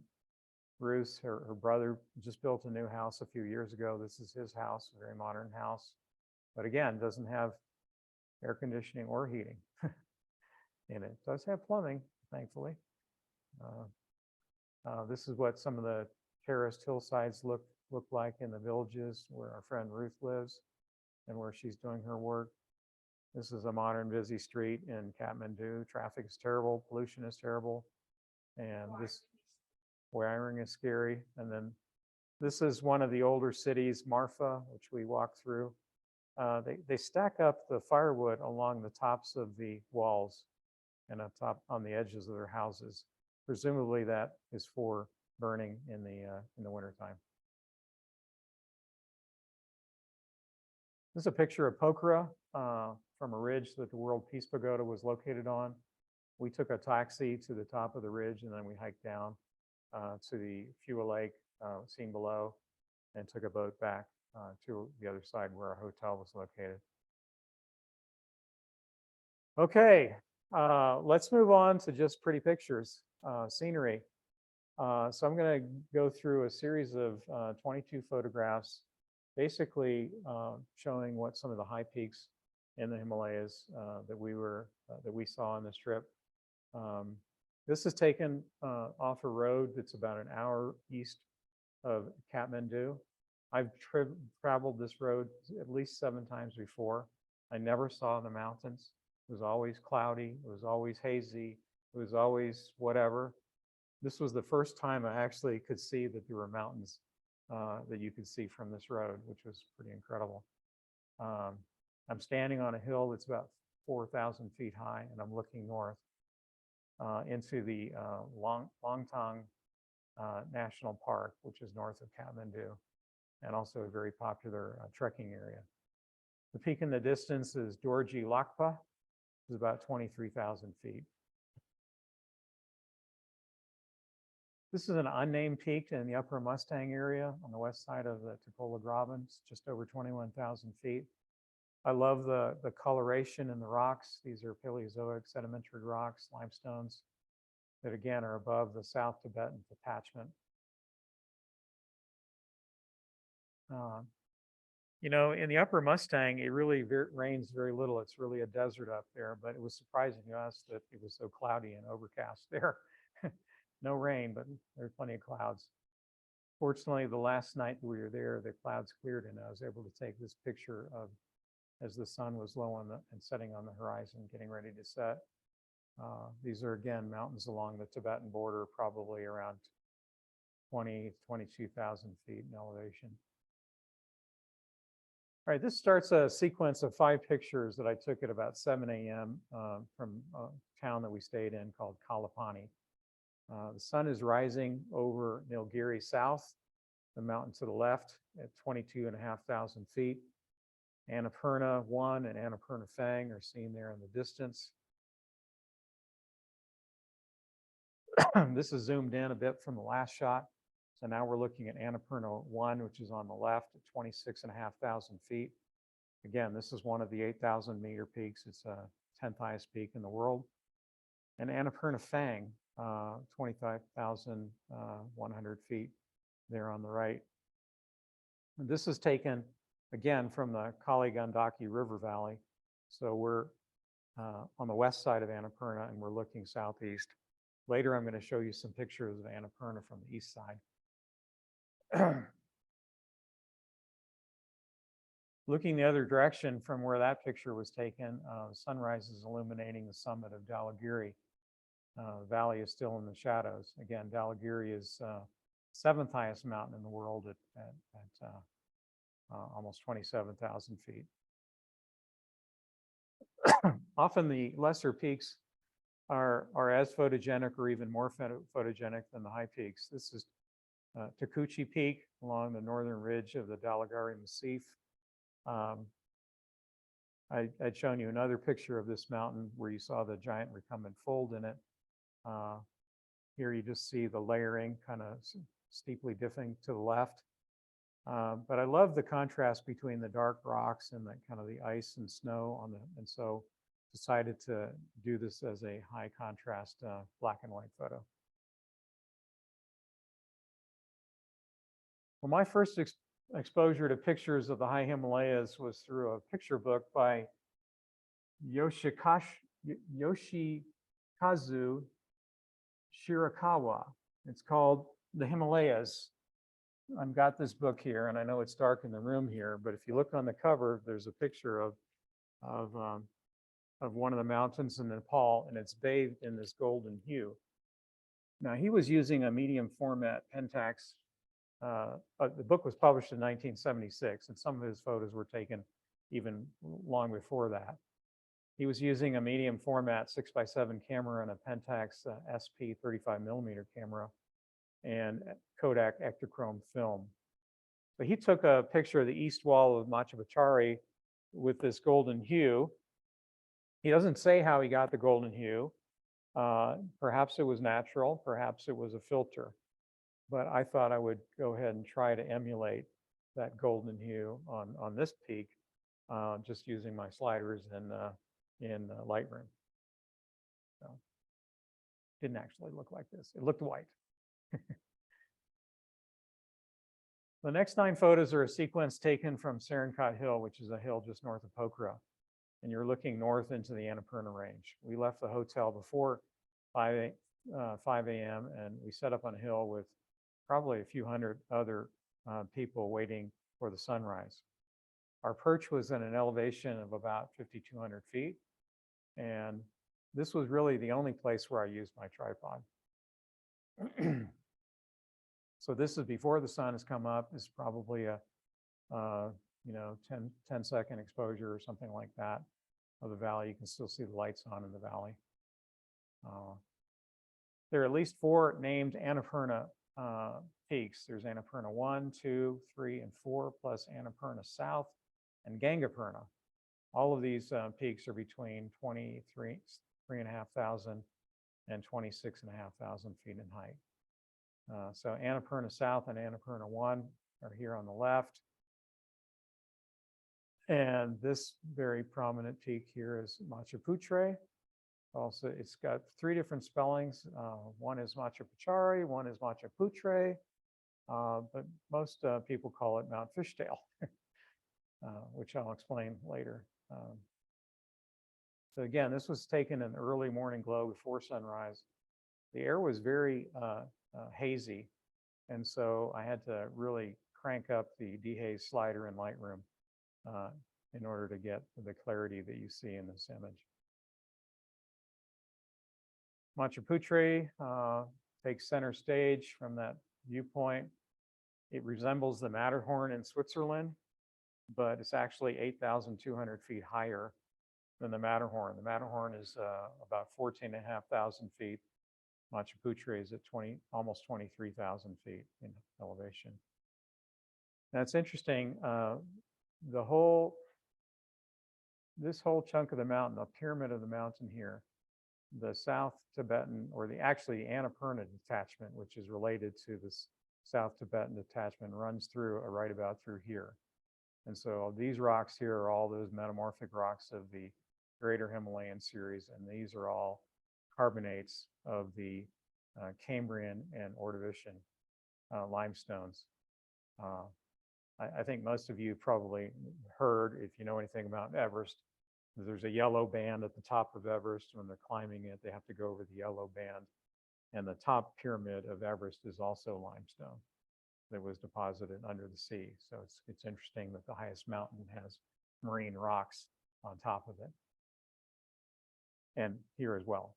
Ruth, her brother just built a new house a few years ago. This is his house, a very modern house, but again, doesn't have air conditioning or heating in it. It does have plumbing, thankfully. This is what some of the terraced hillsides look like in the villages where our friend Ruth lives and where she's doing her work. This is a modern busy street in Kathmandu. Traffic is terrible, pollution is terrible, and this wiring is scary. And then this is one of the older cities, Marfa, which we walked through. They stack up the firewood along the tops of the walls and on the edges of their houses. Presumably that is for burning in the wintertime. This is a picture of Pokhara from a ridge that the World Peace Pagoda was located on. We took a taxi to the top of the ridge, and then we hiked down to the Phua Lake seen below, and took a boat back to the other side where our hotel was located. Okay, let's move on to just pretty pictures, scenery. So I'm going to go through a series of 22 photographs, basically showing what some of the high peaks in the Himalayas that we saw on this trip. This is taken off a road that's about an hour east of Kathmandu. I've traveled this road at least 7 times before. I never saw the mountains. It was always cloudy. It was always hazy. It was always whatever. This was the first time I actually could see that there were mountains that you could see from this road, which was pretty incredible. I'm standing on a hill that's about 4,000 feet high, and I'm looking north into the Longtang National Park, which is north of Kathmandu, and also a very popular trekking area. The peak in the distance is Dorji Lakpa, which is about 23,000 feet. This is an unnamed peak in the Upper Mustang area on the west side of the Tupola Graben. It's just over 21,000 feet. I love the coloration in the rocks. These are Paleozoic sedimentary rocks, limestones, that again are above the South Tibetan detachment. You know, in the Upper Mustang, it really rains very little. It's really a desert up there, but it was surprising to us that it was so cloudy and overcast there. No rain, but there's plenty of clouds. Fortunately, the last night we were there, the clouds cleared and I was able to take this picture of as the sun was low on and setting on the horizon, getting ready to set. These are, again, mountains along the Tibetan border, probably around 22,000 feet in elevation. All right, this starts a sequence of 5 pictures that I took at about 7 a.m. From a town that we stayed in called Kalapani. The sun is rising over Nilgiri South, the mountain to the left at 22,500 feet. Annapurna 1 and Annapurna Fang are seen there in the distance. This is zoomed in a bit from the last shot. So now we're looking at Annapurna 1, which is on the left at 26,500 feet. Again, this is one of the 8,000 meter peaks. It's a 10th highest peak in the world. And Annapurna Fang, 25,100 feet there on the right. And this is taken again from the Kali Gandaki River Valley. So we're on the west side of Annapurna and we're looking southeast. Later, I'm going to show you some pictures of Annapurna from the east side. Looking the other direction from where that picture was taken, sunrise is illuminating the summit of Dhaulagiri. The valley is still in the shadows. Again, Dhaulagiri is 7th highest mountain in the world at almost 27,000 feet. Often the lesser peaks are as photogenic or even more photogenic than the high peaks. This is Takuchi Peak along the northern ridge of the Dhaulagiri Massif. I'd shown you another picture of this mountain where you saw the giant recumbent fold in it. Here you just see the layering kind of steeply dipping to the left. But I love the contrast between the dark rocks and the kind of the ice and snow on and so decided to do this as a high contrast black and white photo. Well, my first exposure to pictures of the high Himalayas was through a picture book by Yoshikazu Shirakawa. It's called The Himalayas. I've got this book here, and I know it's dark in the room here, but if you look on the cover, there's a picture of one of the mountains in Nepal, and it's bathed in this golden hue. Now, he was using a medium format Pentax. The book was published in 1976, and some of his photos were taken even long before that. He was using a medium format 6x7 camera and a Pentax SP 35mm camera and Kodak Ektachrome film. So he took a picture of the east wall of Machapachari with this golden hue. He doesn't say how he got the golden hue. Perhaps it was natural, perhaps it was a filter. But I thought I would go ahead and try to emulate that golden hue on this peak, just using my sliders in Lightroom. So it didn't actually look like this. It looked white. The next 9 photos are a sequence taken from Serenkot Hill, which is a hill just north of Pokhara. And you're looking north into the Annapurna range. We left the hotel before 5 a.m. and we set up on a hill with probably a few hundred other people waiting for the sunrise. Our perch was at an elevation of about 5,200 feet. And this was really the only place where I used my tripod. So this is before the sun has come up. This is probably a 10-second exposure or something like that of the valley. You can still see the lights on in the valley. There are at least 4 named Annapurna peaks. There's Annapurna 1, 2, 3, and 4, plus Annapurna South and Gangapurna. All of these peaks are between 3,500 and 26,500 feet in height. So Annapurna South and Annapurna 1 are here on the left. And this very prominent peak here is Machu Picchu. Also, it's got 3 different spellings. One is Machu Picchu, one is Machu Picchu, but most people call it Mount Fishtail, which I'll explain later. So again, this was taken in the early morning glow before sunrise. The air was very hazy, and so I had to really crank up the dehaze slider in Lightroom in order to get the clarity that you see in this image. Machu Picchu takes center stage from that viewpoint. It resembles the Matterhorn in Switzerland, but it's actually 8,200 feet higher than the Matterhorn. The Matterhorn is about 14,500 feet. Machu Picchu is at almost 23,000 feet in elevation. Now it's interesting, this whole chunk of the mountain, the pyramid of the mountain here, the South Tibetan, or actually the Annapurna detachment, which is related to this South Tibetan detachment, runs through right about through here. And so these rocks here are all those metamorphic rocks of the Greater Himalayan series, and these are all carbonates of the Cambrian and Ordovician limestones. I think most of you probably heard, if you know anything about Everest, there's a yellow band at the top of Everest. When they're climbing it, they have to go over the yellow band. And the top pyramid of Everest is also limestone that was deposited under the sea. So it's interesting that the highest mountain has marine rocks on top of it. And here as well.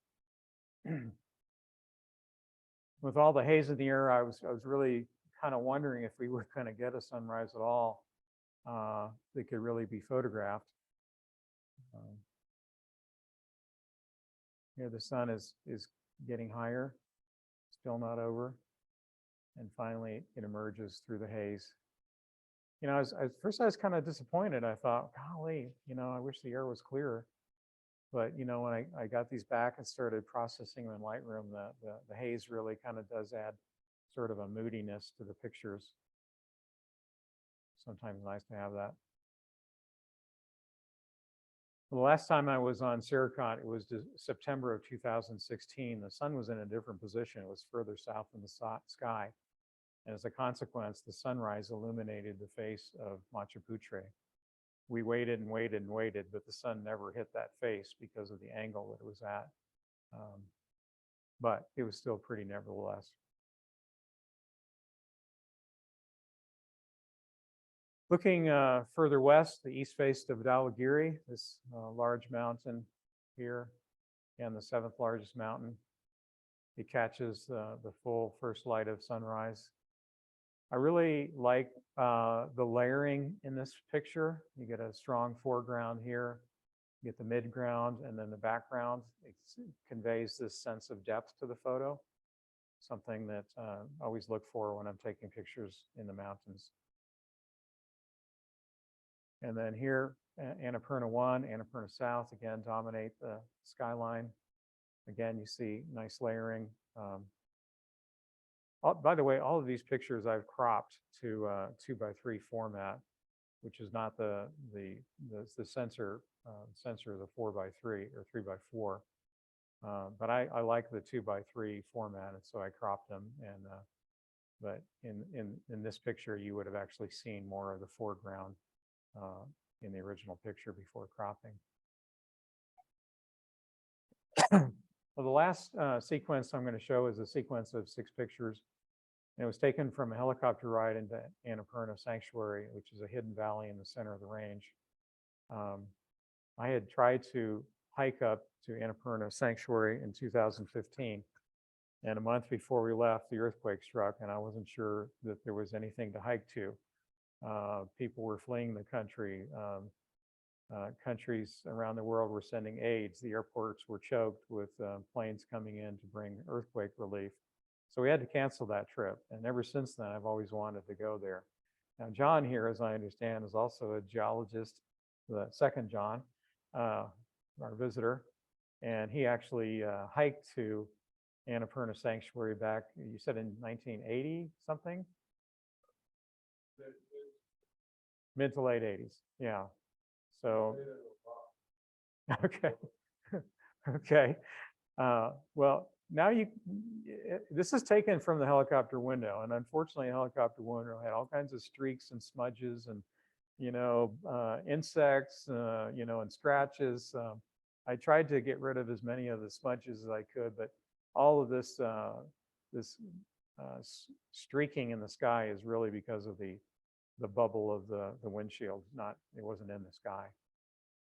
With all the haze in the air, I was really kind of wondering if we were going to get a sunrise at all that could really be photographed. Here the sun is getting higher, still not over, and finally it emerges through the haze. At first I was kind of disappointed. I thought, golly, I wish the air was clearer. But when I got these back and started processing them in Lightroom, the haze really kind of does add sort of a moodiness to the pictures. Sometimes nice to have that. The last time I was on Sirikot, it was September of 2016. The sun was in a different position. It was further south in the sky. And as a consequence, the sunrise illuminated the face of Machu Picchu. We waited and waited and waited, but the sun never hit that face because of the angle that it was at. But it was still pretty nevertheless. Looking further west, the east face of Dhaulagiri, this large mountain here, and the 7th largest mountain, it catches the full first light of sunrise. I really like the layering in this picture. You get a strong foreground here, you get the midground, and then the background. It conveys this sense of depth to the photo, something that I always look for when I'm taking pictures in the mountains. And then here, Annapurna 1, Annapurna South, again, dominate the skyline. Again, you see nice layering. By the way, all of these pictures I've cropped to 2:3 format, which is not the sensor the 4:3 or 3:4. But I like the 2:3 format, and so I cropped them. And but in this picture, you would have actually seen more of the foreground in the original picture before cropping. Well, the last sequence I'm going to show is a sequence of 6 pictures. And it was taken from a helicopter ride into Annapurna Sanctuary, which is a hidden valley in the center of the range. I had tried to hike up to Annapurna Sanctuary in 2015. And a month before we left, the earthquake struck, and I wasn't sure that there was anything to hike to. People were fleeing the country. Countries around the world were sending aids. The airports were choked with planes coming in to bring earthquake relief. So we had to cancel that trip. And ever since then, I've always wanted to go there. Now, John here, as I understand, is also a geologist, the second John, our visitor. And he actually hiked to Annapurna Sanctuary back, you said in 1980 something? Mid to late 80s, yeah. So, okay, okay. Well, now this is taken from the helicopter window, and unfortunately, the helicopter window had all kinds of streaks and smudges and, insects, and scratches. I tried to get rid of as many of the smudges as I could, but all of this streaking in the sky is really because of the bubble of the windshield. It wasn't in the sky,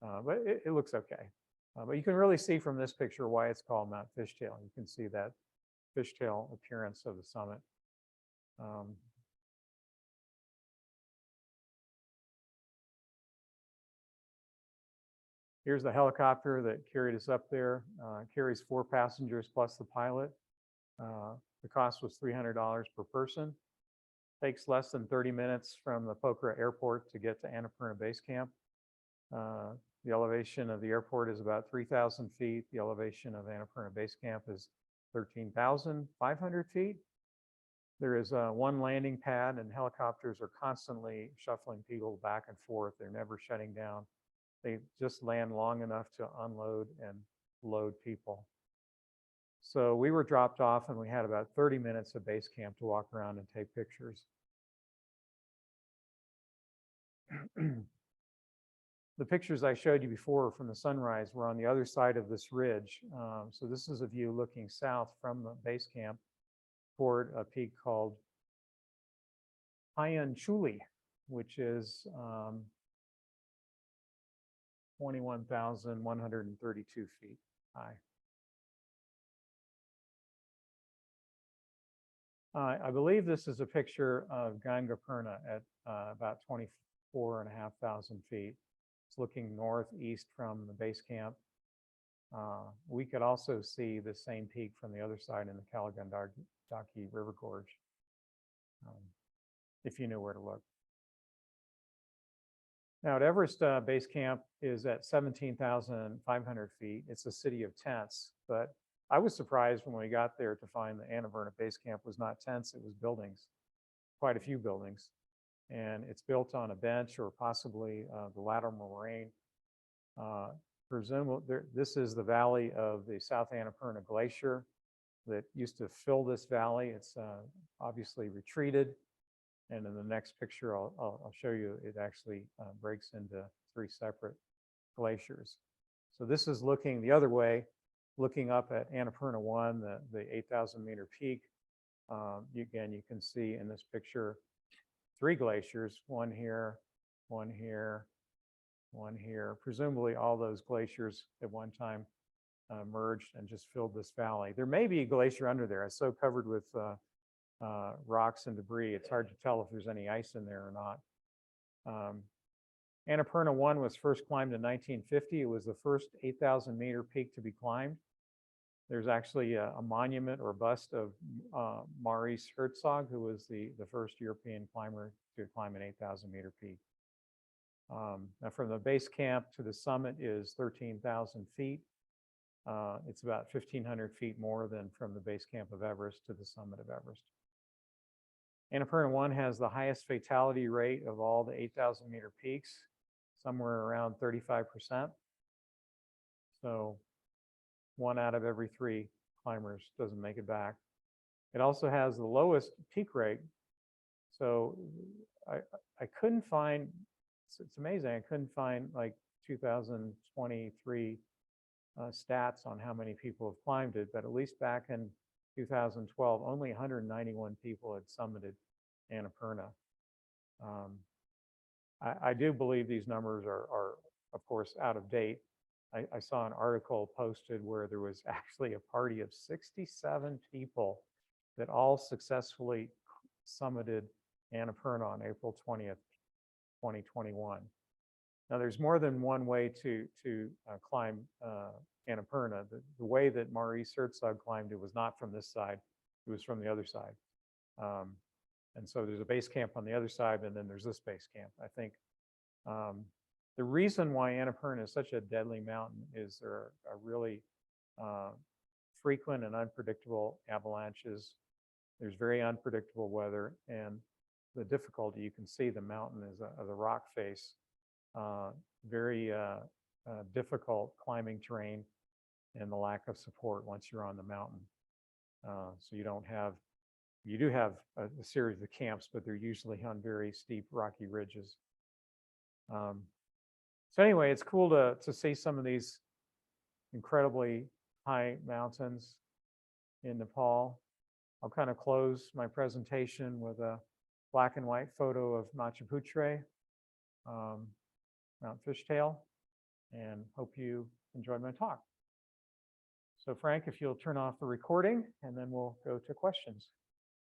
but it looks okay. But you can really see from this picture why it's called Mount Fishtail. You can see that fishtail appearance of the summit. Here's the helicopter that carried us up there. Carries 4 passengers plus the pilot. The cost was $300 per person. Takes less than 30 minutes from the Pokhara airport to get to Annapurna Base Camp. The elevation of the airport is about 3,000 feet. The elevation of Annapurna Base Camp is 13,500 feet. There is one landing pad, and helicopters are constantly shuffling people back and forth. They're never shutting down. They just land long enough to unload and load people. So we were dropped off, and we had about 30 minutes of base camp to walk around and take pictures. The pictures I showed you before from the sunrise were on the other side of this ridge. So this is a view looking south from the base camp toward a peak called Chuli, which is 21,132 feet high. I believe this is a picture of Gangapurna at about 24,500 feet. It's looking northeast from the base camp. We could also see the same peak from the other side in the Kalagandaki River Gorge, if you knew where to look. Now at Everest Base Camp is at 17,500 feet. It's a city of tents, but I was surprised when we got there to find the Annapurna Base Camp was not tents, it was buildings, quite a few buildings. And it's built on a bench or possibly the lateral moraine. Presumably, this is the valley of the South Annapurna Glacier that used to fill this valley. It's obviously retreated. And in the next picture, I'll show you, it actually breaks into 3 separate glaciers. So this is looking the other way, looking up at Annapurna 1, the 8,000 meter peak. Again, you can see in this picture 3 glaciers, one here, one here, one here. Presumably all those glaciers at one time merged and just filled this valley. There may be a glacier under there. It's so covered with rocks and debris, it's hard to tell if there's any ice in there or not. Annapurna 1 was first climbed in 1950. It was the first 8,000 meter peak to be climbed. There's actually a monument or bust of Maurice Herzog, who was the first European climber to climb an 8,000 meter peak. Now from the base camp to the summit is 13,000 feet. It's about 1,500 feet more than from the base camp of Everest to the summit of Everest. Annapurna 1 has the highest fatality rate of all the 8,000 meter peaks, somewhere around 35%. So 1 out of every 3 climbers doesn't make it back. It also has the lowest peak rate. So I couldn't find, it's amazing, I couldn't find like 2023 stats on how many people have climbed it, but at least back in 2012, only 191 people had summited Annapurna. I do believe these numbers are of course, out of date. I saw an article posted where there was actually a party of 67 people that all successfully summited Annapurna on April 20th, 2021. Now, there's more than one way to climb Annapurna. The way that Maurice Herzog climbed it was not from this side; it was from the other side. And so there's a base camp on the other side, and then there's this base camp. I think the reason why Annapurna is such a deadly mountain is there are really frequent and unpredictable avalanches. There's very unpredictable weather, and the difficulty, you can see the mountain is a rock face, very difficult climbing terrain, and the lack of support once you're on the mountain. So you do have a series of camps, but they're usually on very steep rocky ridges. So anyway, it's cool to see some of these incredibly high mountains in Nepal. I'll kind of close my presentation with a black and white photo of Machu Picchu, Mount Fishtail, and hope you enjoyed my talk. So Frank, if you'll turn off the recording, and then we'll go to questions.